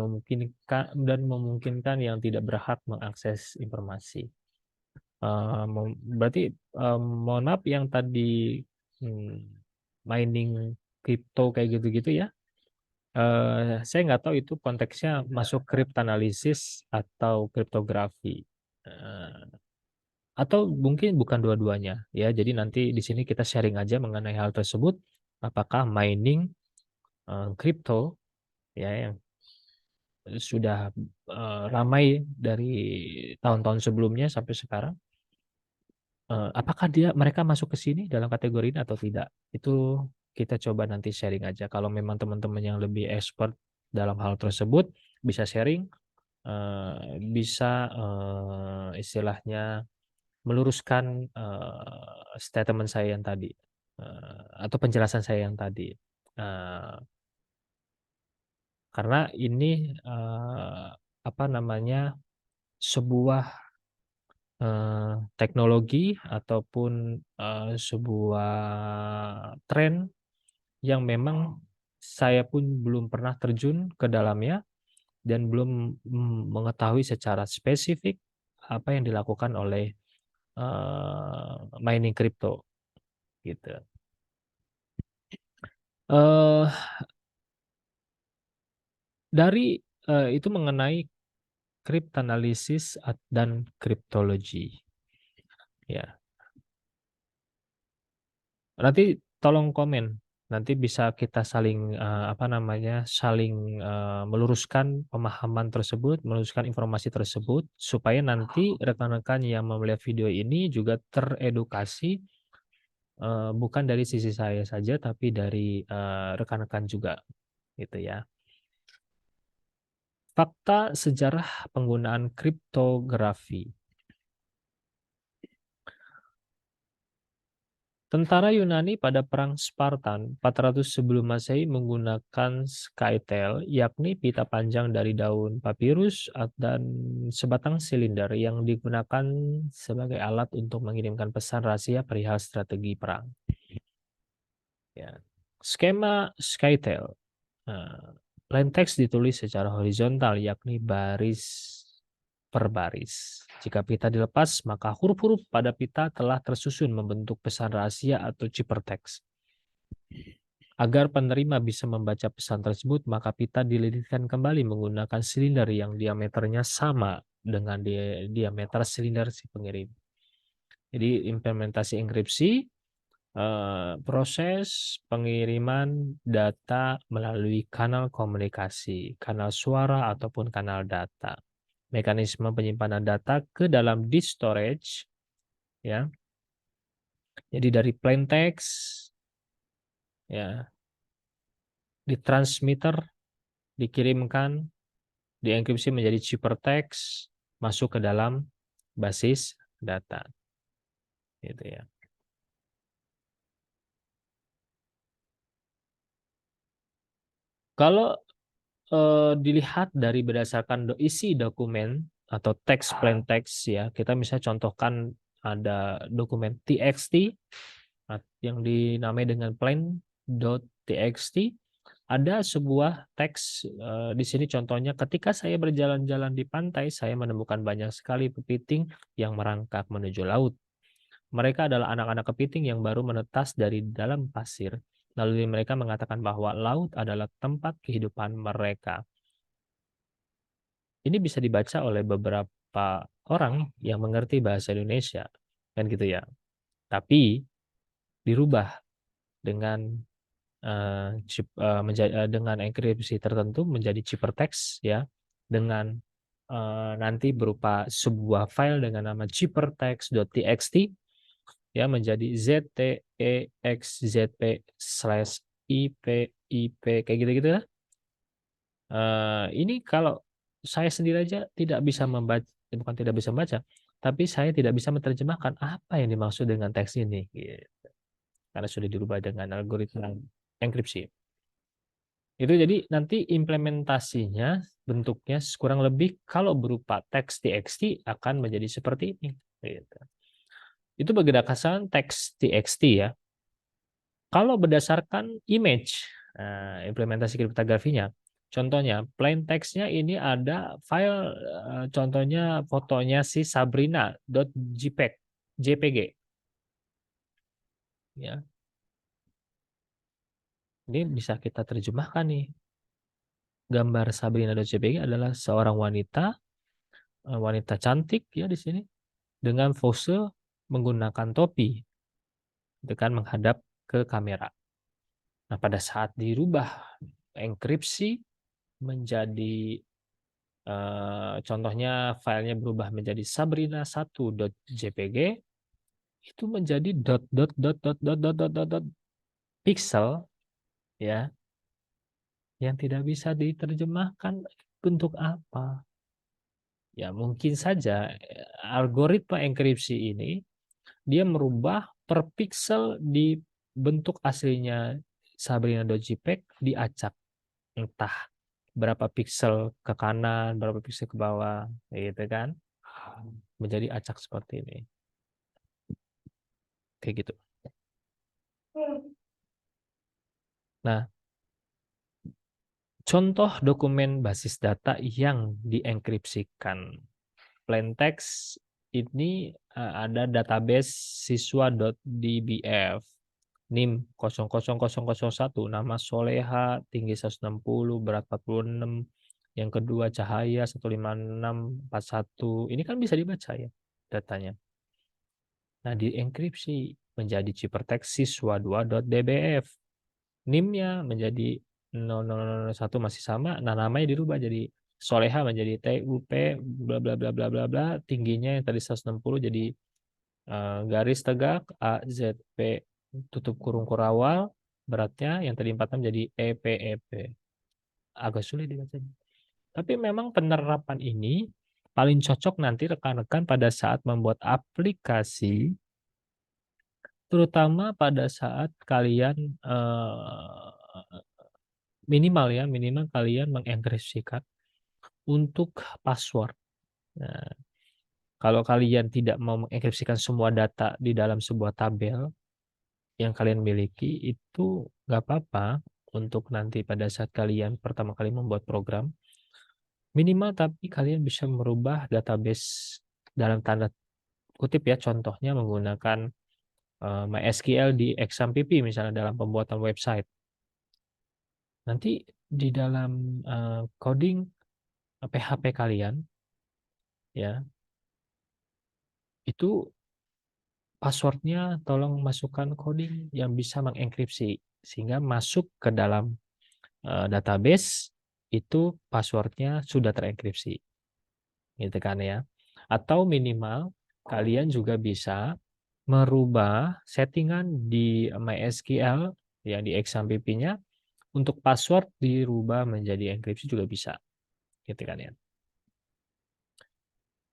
memungkinkan yang tidak berhak mengakses informasi. Berarti mohon maaf yang tadi mining kripto kayak gitu-gitu ya. Saya nggak tahu itu konteksnya masuk kriptanalisis atau kriptografi. Atau mungkin bukan dua-duanya ya. Jadi nanti di sini kita sharing aja mengenai hal tersebut. Apakah mining kripto ya yang sudah ramai dari tahun-tahun sebelumnya sampai sekarang, apakah mereka masuk ke sini dalam kategori ini atau tidak? Itu kita coba nanti sharing aja. Kalau memang teman-teman yang lebih expert dalam hal tersebut bisa sharing, bisa istilahnya meluruskan statement saya yang tadi atau penjelasan saya yang tadi. Karena ini apa namanya sebuah teknologi ataupun sebuah tren yang memang saya pun belum pernah terjun ke dalamnya dan belum mengetahui secara spesifik apa yang dilakukan oleh mining crypto gitu. Dari itu mengenai kriptanalisis dan kriptologi. Ya. Nanti tolong komen. Nanti bisa kita saling apa namanya? Saling meluruskan pemahaman tersebut, meluruskan informasi tersebut supaya nanti rekan-rekan yang melihat video ini juga teredukasi bukan dari sisi saya saja, tapi dari rekan-rekan juga, gitu ya. Fakta sejarah penggunaan kriptografi. Tentara Yunani pada Perang Spartan 400 sebelum Masehi menggunakan skytel, yakni pita panjang dari daun papirus dan sebatang silinder yang digunakan sebagai alat untuk mengirimkan pesan rahasia perihal strategi perang. Ya. Skema skytel. Plain text ditulis secara horizontal, yakni baris per baris. Jika pita dilepas, maka huruf-huruf pada pita telah tersusun membentuk pesan rahasia atau ciphertext. Agar penerima bisa membaca pesan tersebut, maka pita dililitkan kembali menggunakan silinder yang diameternya sama dengan diameter silinder si pengirim. Jadi implementasi enkripsi, proses pengiriman data melalui kanal komunikasi, kanal suara ataupun kanal data. Mekanisme penyimpanan data ke dalam disk storage, ya. Jadi dari plain text, ya, di transmitter dikirimkan, dienkripsi menjadi ciphertext, masuk ke dalam basis data, gitu ya. Kalau dilihat dari berdasarkan isi dokumen atau teks plain text, ya, kita misalnya contohkan ada dokumen txt yang dinamai dengan plain.txt. Ada sebuah teks di sini contohnya, ketika saya berjalan-jalan di pantai, saya menemukan banyak sekali kepiting yang merangkak menuju laut. Mereka adalah anak-anak kepiting yang baru menetas dari dalam pasir. Lalu mereka mengatakan bahwa laut adalah tempat kehidupan mereka. Ini bisa dibaca oleh beberapa orang yang mengerti bahasa Indonesia, kan gitu ya. Tapi dirubah dengan dengan enkripsi tertentu menjadi ciphertext, ya, dengan nanti berupa sebuah file dengan nama ciphertext.txt, ya, menjadi ztexzp/ip kayak gitu-gitu ya. Ini kalau saya sendiri aja tidak bisa membaca, bukan tidak bisa membaca, tapi saya tidak bisa menerjemahkan apa yang dimaksud dengan teks ini, gitu. Karena sudah dirubah dengan algoritma enkripsi. Itu jadi nanti implementasinya bentuknya kurang lebih kalau berupa teks TXT akan menjadi seperti ini. Gitu. Itu berdasarkan teks TXT, ya. Kalau berdasarkan image, implementasi kriptografinya, contohnya plain text-nya ini ada file, contohnya fotonya si Sabrina.jpg, JPG, ya. Ini bisa kita terjemahkan nih. Gambar Sabrina.jpg adalah seorang wanita, wanita cantik ya di sini dengan pose menggunakan topi, itu kan menghadap ke kamera. Nah, pada saat dirubah enkripsi menjadi contohnya filenya berubah menjadi sabrina1.jpg, itu menjadi dot dot dot dot dot dot dot dot, dot pixel, ya, yang tidak bisa diterjemahkan bentuk apa. Ya, mungkin saja algoritma enkripsi ini dia merubah per pixel di bentuk aslinya Sabrina.jpg diacak, entah berapa pixel ke kanan, berapa pixel ke bawah, gitu kan, menjadi acak seperti ini, kayak gitu. Nah, contoh dokumen basis data yang dienkripsikan. Plain text ini ada database siswa.dbf, NIM 00001, nama Soleha, tinggi 160, berat 46, yang kedua Cahaya 15641. Ini kan bisa dibaca ya datanya. Nah, dienkripsi menjadi ciphertext siswa2.dbf. NIM-nya menjadi 0001 masih sama, nah namanya dirubah jadi Soleha menjadi TUP bla bla bla bla bla bla, tingginya yang tadi 160 jadi garis tegak AZP tutup kurung kurawal, beratnya yang tadi 46 jadi EPEP. Agak sulit dibacanya. Tapi memang penerapan ini paling cocok nanti rekan-rekan pada saat membuat aplikasi, terutama pada saat kalian minimal ya, minimal kalian mengenkripsikan untuk password. Nah, kalau kalian tidak mau mengenkripsikan semua data di dalam sebuah tabel yang kalian miliki, itu nggak apa-apa untuk nanti pada saat kalian pertama kali membuat program, minimal tapi kalian bisa merubah database dalam tanda kutip ya, contohnya menggunakan MySQL di XAMPP misalnya dalam pembuatan website. Nanti di dalam coding PHP kalian ya, itu passwordnya tolong masukkan coding yang bisa mengenkripsi sehingga masuk ke dalam database itu passwordnya sudah terenkripsi, gitu kan ya. Atau minimal kalian juga bisa merubah settingan di MySQL yang di XAMPP-nya untuk password dirubah menjadi enkripsi juga bisa, gitu kan ya.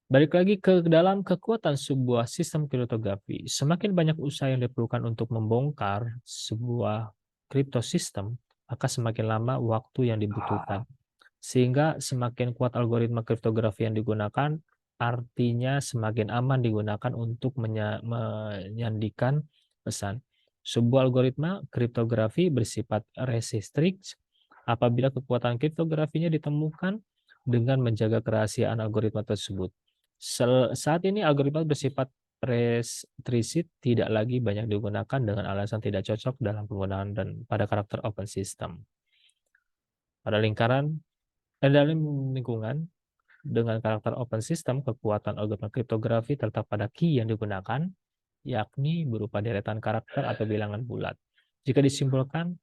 Balik lagi ke dalam kekuatan sebuah sistem kriptografi, semakin banyak usaha yang diperlukan untuk membongkar sebuah kriptosistem, maka semakin lama waktu yang dibutuhkan. Sehingga semakin kuat algoritma kriptografi yang digunakan, artinya semakin aman digunakan untuk menyandikan pesan. Sebuah algoritma kriptografi bersifat resistrik apabila kekuatan kriptografinya ditemukan dengan menjaga kerahasiaan algoritma tersebut. Saat ini algoritma bersifat restrisit tidak lagi banyak digunakan dengan alasan tidak cocok dalam penggunaan dan pada karakter open system. Pada dalam lingkungan dengan karakter open system, kekuatan algoritma kriptografi terletak pada key yang digunakan, yakni berupa deretan karakter atau bilangan bulat. Jika disimpulkan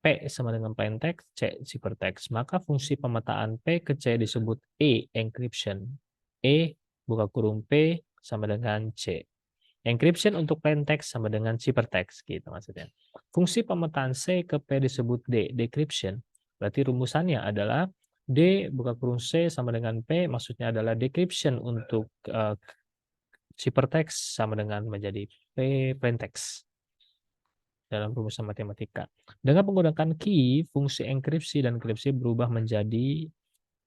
P sama dengan plaintext, C ciphertext, maka fungsi pemetaan P ke C disebut encryption. E buka kurung P sama dengan C. Encryption untuk plaintext sama dengan ciphertext gitu maksudnya. Fungsi pemetaan C ke P disebut decryption. Berarti rumusannya adalah D buka kurung C sama dengan P, maksudnya adalah decryption untuk ciphertext sama dengan menjadi P plaintext dalam rumusan matematika. Dengan menggunakan key, fungsi enkripsi dan kripsi berubah menjadi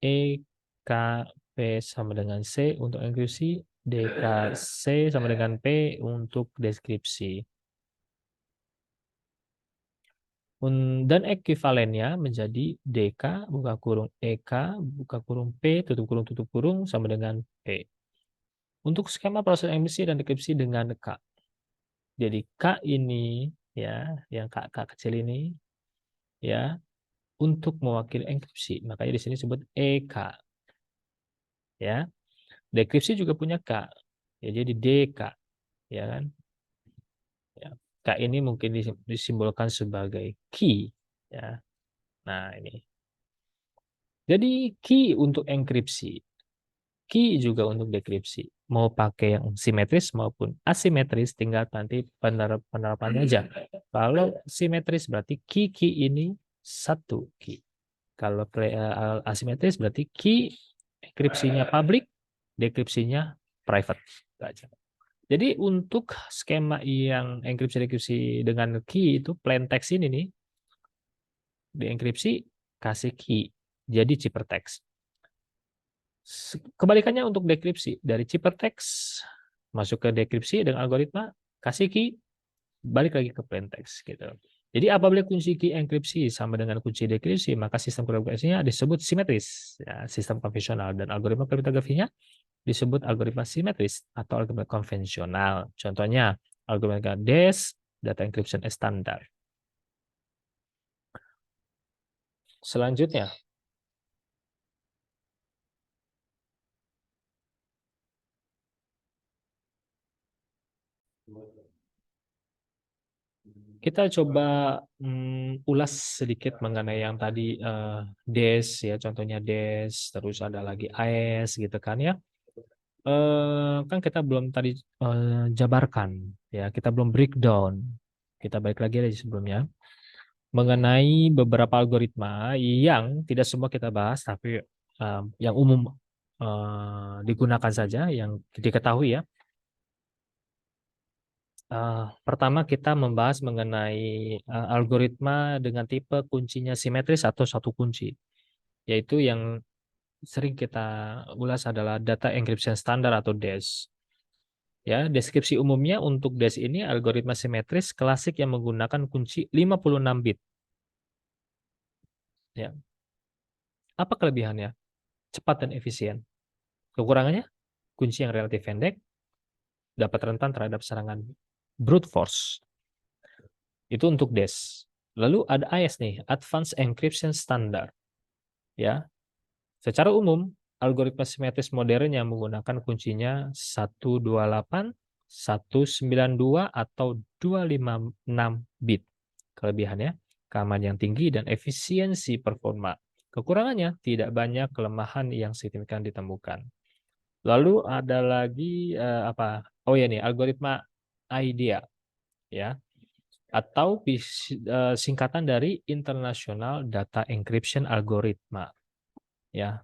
EKP sama dengan C untuk enkripsi, DKC sama dengan P untuk deskripsi. Dan ekuivalennya menjadi DK buka kurung EK buka kurung P tutup kurung sama dengan P. Untuk skema proses enkripsi dan dekripsi dengan K. Jadi K ini ya, yang K kecil ini ya, untuk mewakili enkripsi, makanya di sini disebut EK ya. Dekripsi juga punya K. Ya, jadi DK ya kan. Ya. K ini mungkin disimbolkan sebagai key ya. Nah, ini. Jadi key untuk enkripsi, key juga untuk dekripsi. Mau pakai yang simetris maupun asimetris, tinggal nanti penerapannya aja. Kalau simetris berarti key ini satu key. Kalau asimetris berarti key enkripsinya public, dekripsinya private. Jadi untuk skema yang enkripsi-dekripsi dengan key itu plain text ini nih, dienkripsi kasih key, jadi ciphertext. Kebalikannya untuk dekripsi, dari ciphertext masuk ke dekripsi dengan algoritma, kasih key, balik lagi ke plain text gitu. Jadi apabila kunci key enkripsi sama dengan kunci dekripsi, maka sistem kriptografinya disebut simetris, ya, sistem konvensional, dan algoritma kriptografinya disebut algoritma simetris atau algoritma konvensional. Contohnya algoritma DES, data encryption standar. Selanjutnya, kita coba ulas sedikit mengenai yang tadi DES ya, contohnya DES, terus ada lagi AES gitu kan ya. Kan kita belum tadi jabarkan ya, kita belum breakdown Kita balik lagi dari sebelumnya. Mengenai beberapa algoritma yang tidak semua kita bahas, tapi yang umum digunakan saja, yang diketahui ya. Pertama kita membahas mengenai algoritma dengan tipe kuncinya simetris atau satu kunci, yaitu yang sering kita ulas adalah Data Encryption Standard atau DES. Ya, deskripsi umumnya untuk DES ini algoritma simetris klasik yang menggunakan kunci 56 bit. Ya. Apa kelebihannya? Cepat dan efisien. Kekurangannya? Kunci yang relatif pendek, dapat rentan terhadap serangan brute force. Itu untuk DES. Lalu ada AES nih, Advanced Encryption Standard. Ya, secara umum algoritma simetris modern yang menggunakan kuncinya 128, 192 atau 256 bit. Kelebihannya, keamanan yang tinggi dan efisiensi performa. Kekurangannya, tidak banyak kelemahan yang signifikan ditemukan. Lalu ada lagi apa? Oh ya nih, algoritma IDEA ya, atau singkatan dari International Data Encryption Algoritma ya.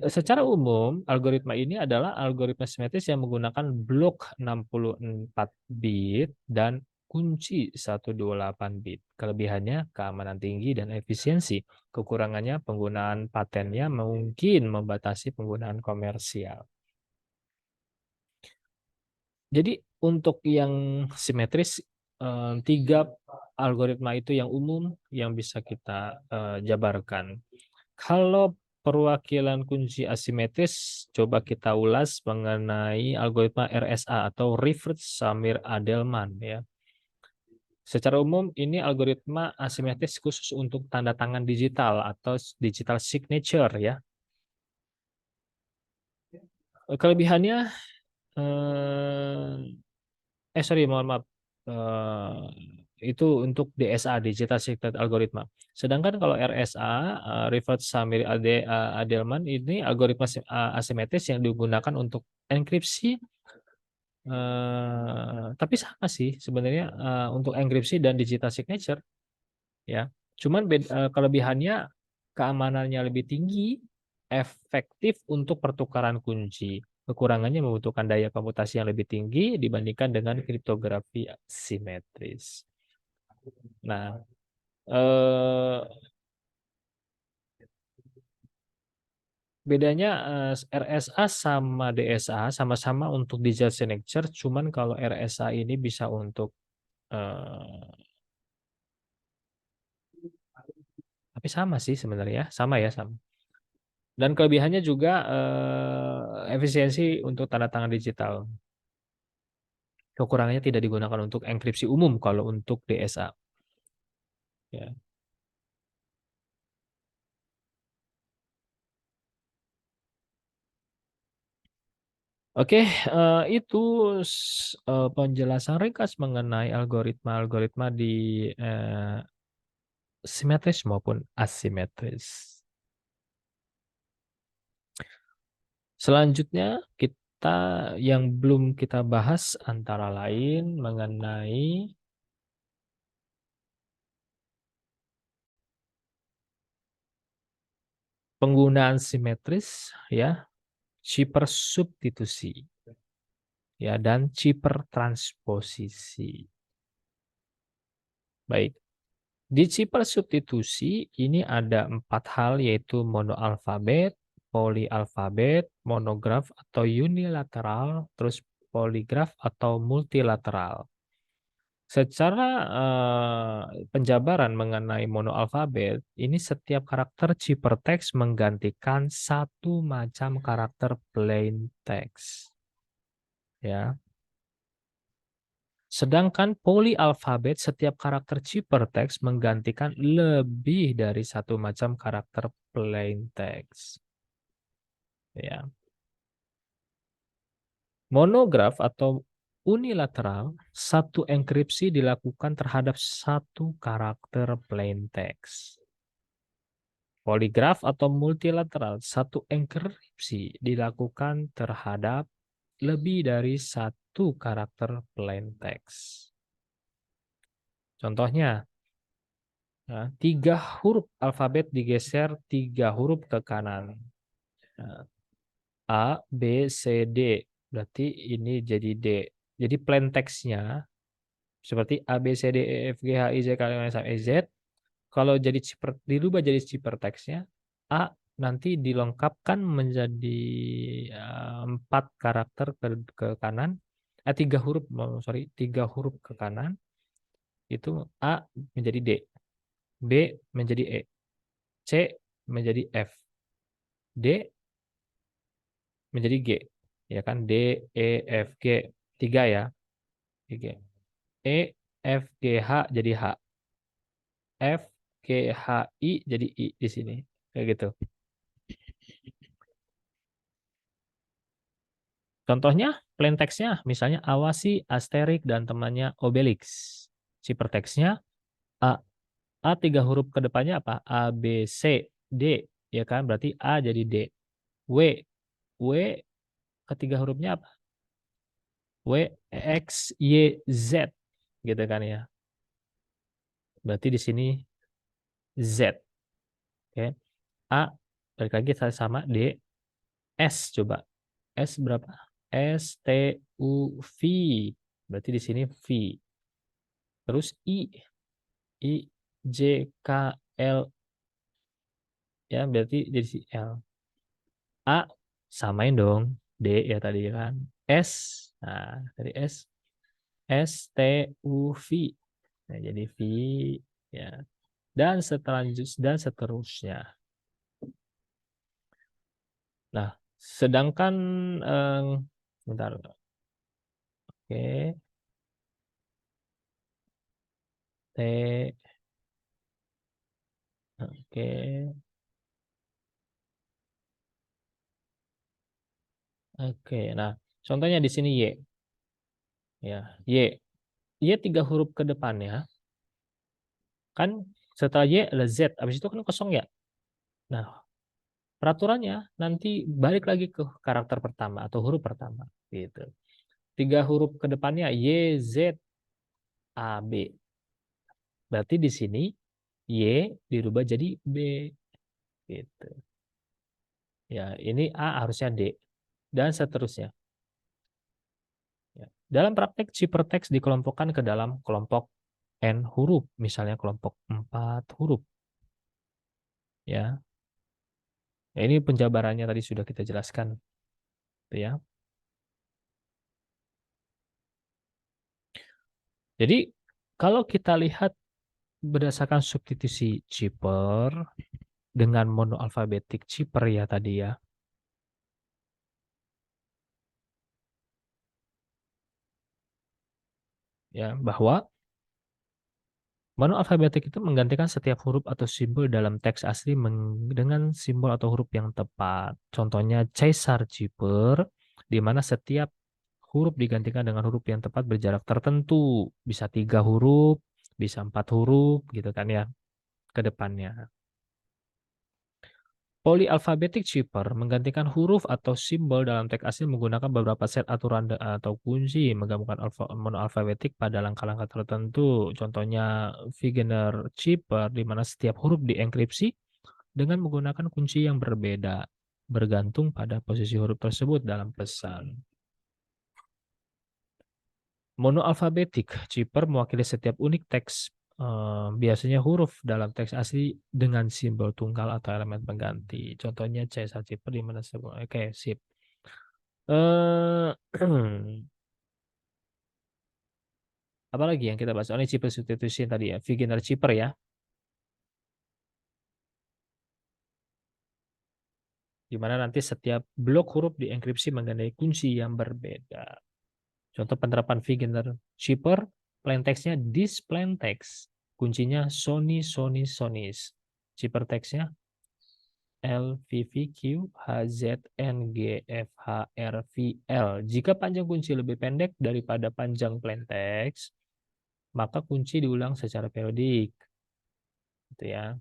Secara umum, algoritma ini adalah algoritma simetris yang menggunakan blok 64 bit dan kunci 128 bit. Kelebihannya keamanan tinggi dan efisiensi. Kekurangannya penggunaan patennya mungkin membatasi penggunaan komersial. Jadi untuk yang simetris, tiga algoritma itu yang umum yang bisa kita jabarkan. Kalau perwakilan kunci asimetris, coba kita ulas mengenai algoritma RSA atau Rivers Samir Adelman ya. Secara umum ini algoritma asimetris khusus untuk tanda tangan digital atau digital signature ya. Kelebihannya sorry, mohon maaf. Eh, itu untuk DSA, Digital Secret Algoritma. Sedangkan kalau RSA, Rivers Samir Adelman, ini algoritma asimetris yang digunakan untuk enkripsi, tapi sama sih sebenarnya untuk enkripsi dan digital signature, ya. Cuman kelebihannya keamanannya lebih tinggi, efektif untuk pertukaran kunci. Kekurangannya membutuhkan daya komputasi yang lebih tinggi dibandingkan dengan kriptografi simetris. Nah, eh, bedanya RSA sama DSA sama-sama untuk digital signature, cuman kalau RSA ini bisa untuk tapi sama sih sebenarnya, sama ya sama. Dan kelebihannya juga efisiensi untuk tanda tangan digital. Kekurangannya tidak digunakan untuk enkripsi umum kalau untuk DSA. Ya. Oke, itu penjelasan ringkas mengenai algoritma-algoritma di simetris maupun asimetris. Selanjutnya kita yang belum kita bahas antara lain mengenai penggunaan simetris ya, Shipper substitusi ya, dan Shipper transposisi. Baik. Di Shipper substitusi ini ada 4 hal yaitu monoalfabet, polyalfabet, monograf atau unilateral, terus poligraf atau multilateral. Secara penjabaran mengenai monoalfabet, ini setiap karakter ciphertext menggantikan satu macam karakter plain text. Ya. Sedangkan polyalfabet, setiap karakter ciphertext menggantikan lebih dari satu macam karakter plain text. Ya. Monograf atau unilateral, satu enkripsi dilakukan terhadap satu karakter plain text. Poligraf atau multilateral, satu enkripsi dilakukan terhadap lebih dari satu karakter plain text. Contohnya, 3 huruf alfabet digeser 3 huruf ke kanan. Nah, A, B, C, D. Berarti ini jadi D. Jadi plain text-nya seperti A, B, C, D, E, F, G, H, I, J, K, L, M, N, sampai Z. Kalau jadi dirubah jadi ciperteksnya, A nanti dilengkapkan menjadi 4 karakter ke kanan, 3 huruf, sorry, 3 huruf ke kanan, itu A menjadi D, B menjadi E, C menjadi F, D menjadi G, ya kan, D, E, F, G, 3 ya, G, E, F, G, H jadi H, F, G, H, I jadi I di sini, kayak gitu. Contohnya, plain text-nya, misalnya awasi Asterix dan temannya Obelix. Cipertext-nya, A. A 3 huruf ke depannya apa? A, B, C, D. Ya kan? Berarti A jadi D. W. W ketiga hurufnya apa? W, X, Y, Z. Gitu kan ya. Berarti di sini Z. Oke. A, balik lagi sama D. S coba. S berapa? S, T, U, V. Berarti di sini V. Terus I. I, J, K, L, ya berarti jadi si L. A, samain dong, D ya tadi kan. S, nah dari S, S, T, U, V. Nah, jadi V, ya. Dan seterusnya. Nah, sedangkan, bentar, oke, T, oke, oke. Nah, contohnya di sini Y, ya, Y. Y 3 huruf ke depannya, kan setelah Y ada Z, habis itu kan kosong ya. Nah, peraturannya nanti balik lagi ke karakter pertama atau huruf pertama, gitu. 3 huruf ke depannya Y, Z, A, B. Berarti di sini Y dirubah jadi B, gitu. Ya, ini A harusnya D dan seterusnya. Ya. Dalam praktek ciphertext dikelompokkan ke dalam kelompok N huruf, misalnya kelompok 4 huruf. Ya. Ya, ini penjabarannya tadi sudah kita jelaskan, ya. Jadi kalau kita lihat berdasarkan substitusi chipper dengan monoalfabetik chipper ya tadi ya. Ya, bahwa monoalfabetik itu menggantikan setiap huruf atau simbol dalam teks asli dengan simbol atau huruf yang tepat. Contohnya Caesar chipper, di mana setiap huruf digantikan dengan huruf yang tepat berjarak tertentu. Bisa 3 huruf, bisa 4 huruf, gitu kan ya, ke depannya. Polyalphabetic chipper menggantikan huruf atau simbol dalam teks asli menggunakan beberapa set aturan atau kunci, menggabungkan monoalfabetik pada langkah-langkah tertentu. Contohnya Wegener chipper, di mana setiap huruf dienkripsi dengan menggunakan kunci yang berbeda, bergantung pada posisi huruf tersebut dalam pesan. Monoalfabetik chipper mewakili setiap unit teks, biasanya huruf dalam teks asli dengan simbol tunggal atau elemen pengganti. Contohnya Caesar chipper di mana sebuah, oke, sip. Eh, apa lagi yang kita bahas? Oh, ini chipper substitution tadi ya, Wegener chipper ya, di mana nanti setiap blok huruf dienkripsi mengenai kunci yang berbeda. Contoh penerapan Wegener chipper, plain text-nya this plain text, kuncinya Sony Sony Sonys. Chipper text-nya L, V, V, Q, H, Z, N, G, F, H, R, V, L. Jika panjang kunci lebih pendek daripada panjang plain text, maka kunci diulang secara periodik. Gitu ya.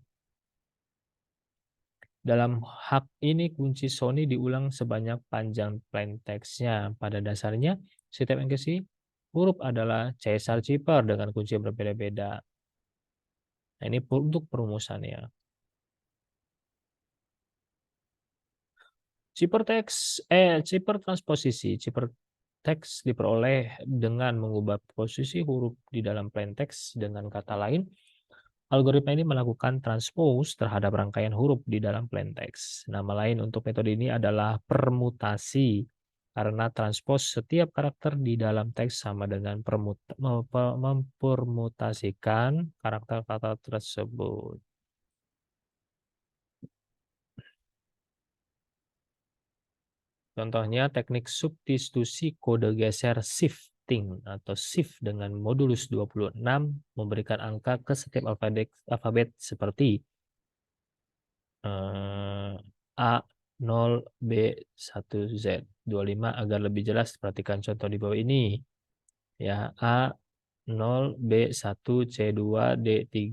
Dalam hak ini kunci Sony diulang sebanyak panjang plain text-nya. Pada dasarnya, setiap enkripsi huruf adalah caesar cipher dengan kunci yang berbeda-beda. Nah, ini untuk perumusannya. Cipher transposisi. Cipher teks diperoleh dengan mengubah posisi huruf di dalam plain text. Dengan kata lain, algoritma ini melakukan transpose terhadap rangkaian huruf di dalam plain text. Nama lain untuk metode ini adalah permutasi, karena transpose setiap karakter di dalam teks sama dengan mempermutasikan karakter-karakter tersebut. Contohnya teknik substitusi kode geser shifting atau shift dengan modulus 26 memberikan angka ke setiap alfabet seperti A0 B1 Z 25. Agar lebih jelas perhatikan contoh di bawah ini ya. A0 B1 C2 D3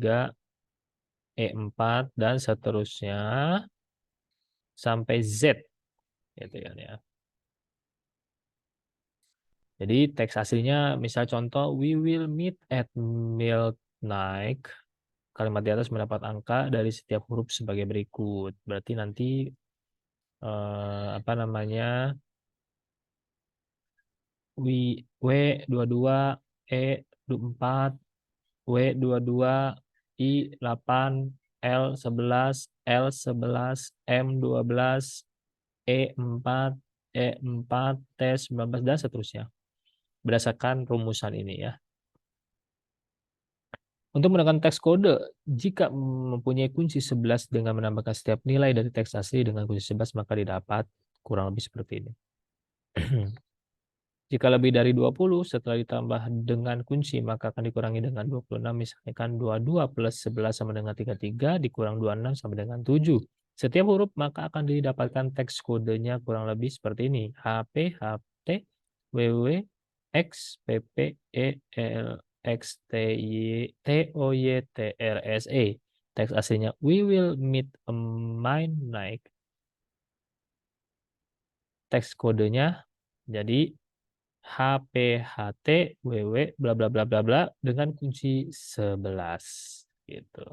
E4 dan seterusnya sampai Z gitu kan ya. Jadi teks aslinya misal contoh we will meet at midnight. Kalimat di atas mendapat angka dari setiap huruf sebagai berikut. Berarti nanti apa namanya W22 E24 W22 I8 L11 L11 M12 E4 E4 T19 dan seterusnya berdasarkan rumusan ini ya. Untuk menggunakan teks kode, jika mempunyai kunci 11 dengan menambahkan setiap nilai dari teks asli dengan kunci 11, maka didapat kurang lebih seperti ini. Jika lebih dari 20 setelah ditambah dengan kunci, maka akan dikurangi dengan 26. Misalkan 22 plus 11 sama dengan 33, dikurang 26 sama dengan 7. Setiap huruf maka akan didapatkan teks kodenya kurang lebih seperti ini. HP, HT, WW, X, PP, EL, X, TY, TOY, TRSE. Teks aslinya, we will meet a midnight. Teks kodenya, jadi HPHT WW bla bla bla bla bla dengan kunci 11 gitu.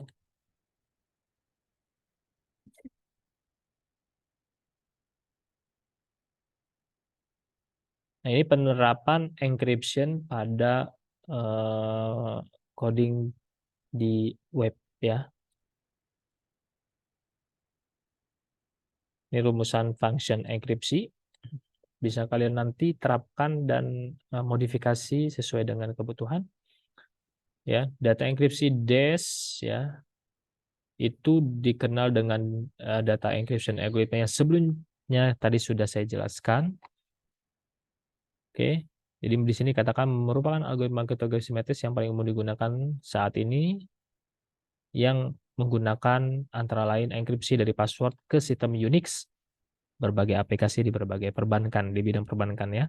Nah, ini penerapan encryption pada coding di web ya. Ini rumusan function enkripsi. Bisa kalian nanti terapkan dan modifikasi sesuai dengan kebutuhan. Ya, data enkripsi DES ya. Itu dikenal dengan data encryption algoritma yang sebelumnya tadi sudah saya jelaskan. Oke, jadi di sini katakan merupakan algoritma kriptografi simetris yang paling umum digunakan saat ini yang menggunakan antara lain enkripsi dari password ke sistem Unix, berbagai aplikasi di berbagai perbankan, di bidang perbankan ya.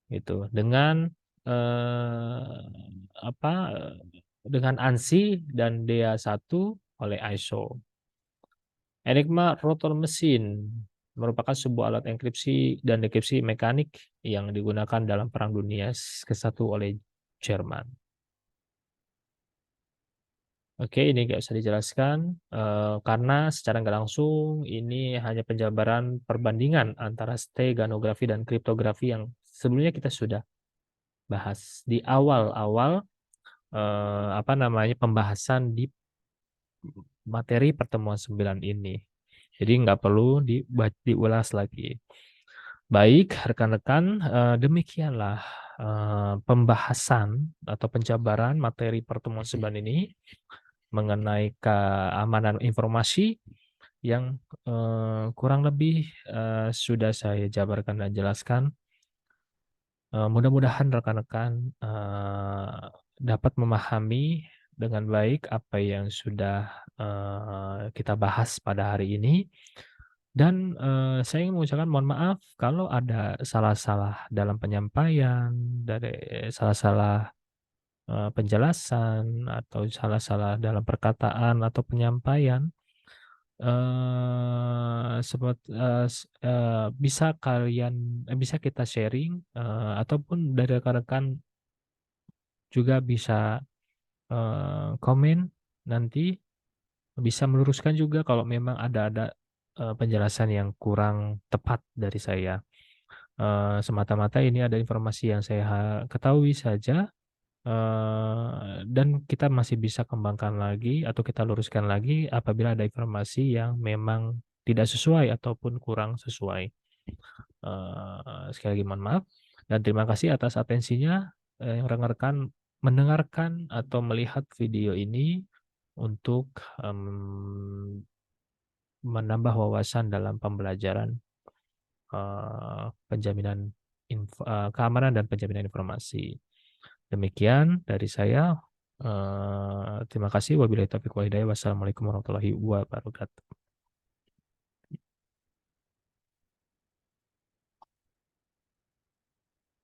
Itu dengan apa dengan ANSI dan DA1 oleh ISO. Enigma Rotor Machine merupakan sebuah alat enkripsi dan dekripsi mekanik yang digunakan dalam Perang Dunia ke-1 oleh Jerman. Oke, ini nggak usah dijelaskan karena secara nggak langsung ini hanya penjabaran perbandingan antara steganografi dan kriptografi yang sebelumnya kita sudah bahas di awal-awal apa namanya pembahasan di materi pertemuan 9 ini. Jadi nggak perlu diulas lagi. Baik, rekan-rekan, demikianlah pembahasan atau penjabaran materi pertemuan 9 ini mengenai keamanan informasi yang kurang lebih sudah saya jabarkan dan jelaskan. Mudah-mudahan rekan-rekan dapat memahami dengan baik apa yang sudah kita bahas pada hari ini. Dan saya ingin mengucapkan mohon maaf kalau ada salah-salah dalam penyampaian, dari salah-salah penjelasan, atau salah-salah dalam perkataan atau penyampaian. bisa kita sharing, ataupun dari rekan-rekan juga bisa, komen nanti, bisa meluruskan juga kalau memang ada penjelasan yang kurang tepat dari saya. Semata-mata ini ada informasi yang saya ketahui saja, dan kita masih bisa kembangkan lagi atau kita luruskan lagi apabila ada informasi yang memang tidak sesuai ataupun kurang sesuai. Sekali lagi mohon maaf dan terima kasih atas atensinya, rekan-rekan mendengarkan atau melihat video ini untuk, menambah wawasan dalam pembelajaran, penjaminan keamanan dan penjaminan informasi. Demikian dari saya, terima kasih. Wabillahi taufiq wal hidayah. Wassalamualaikum warahmatullahi wabarakatuh.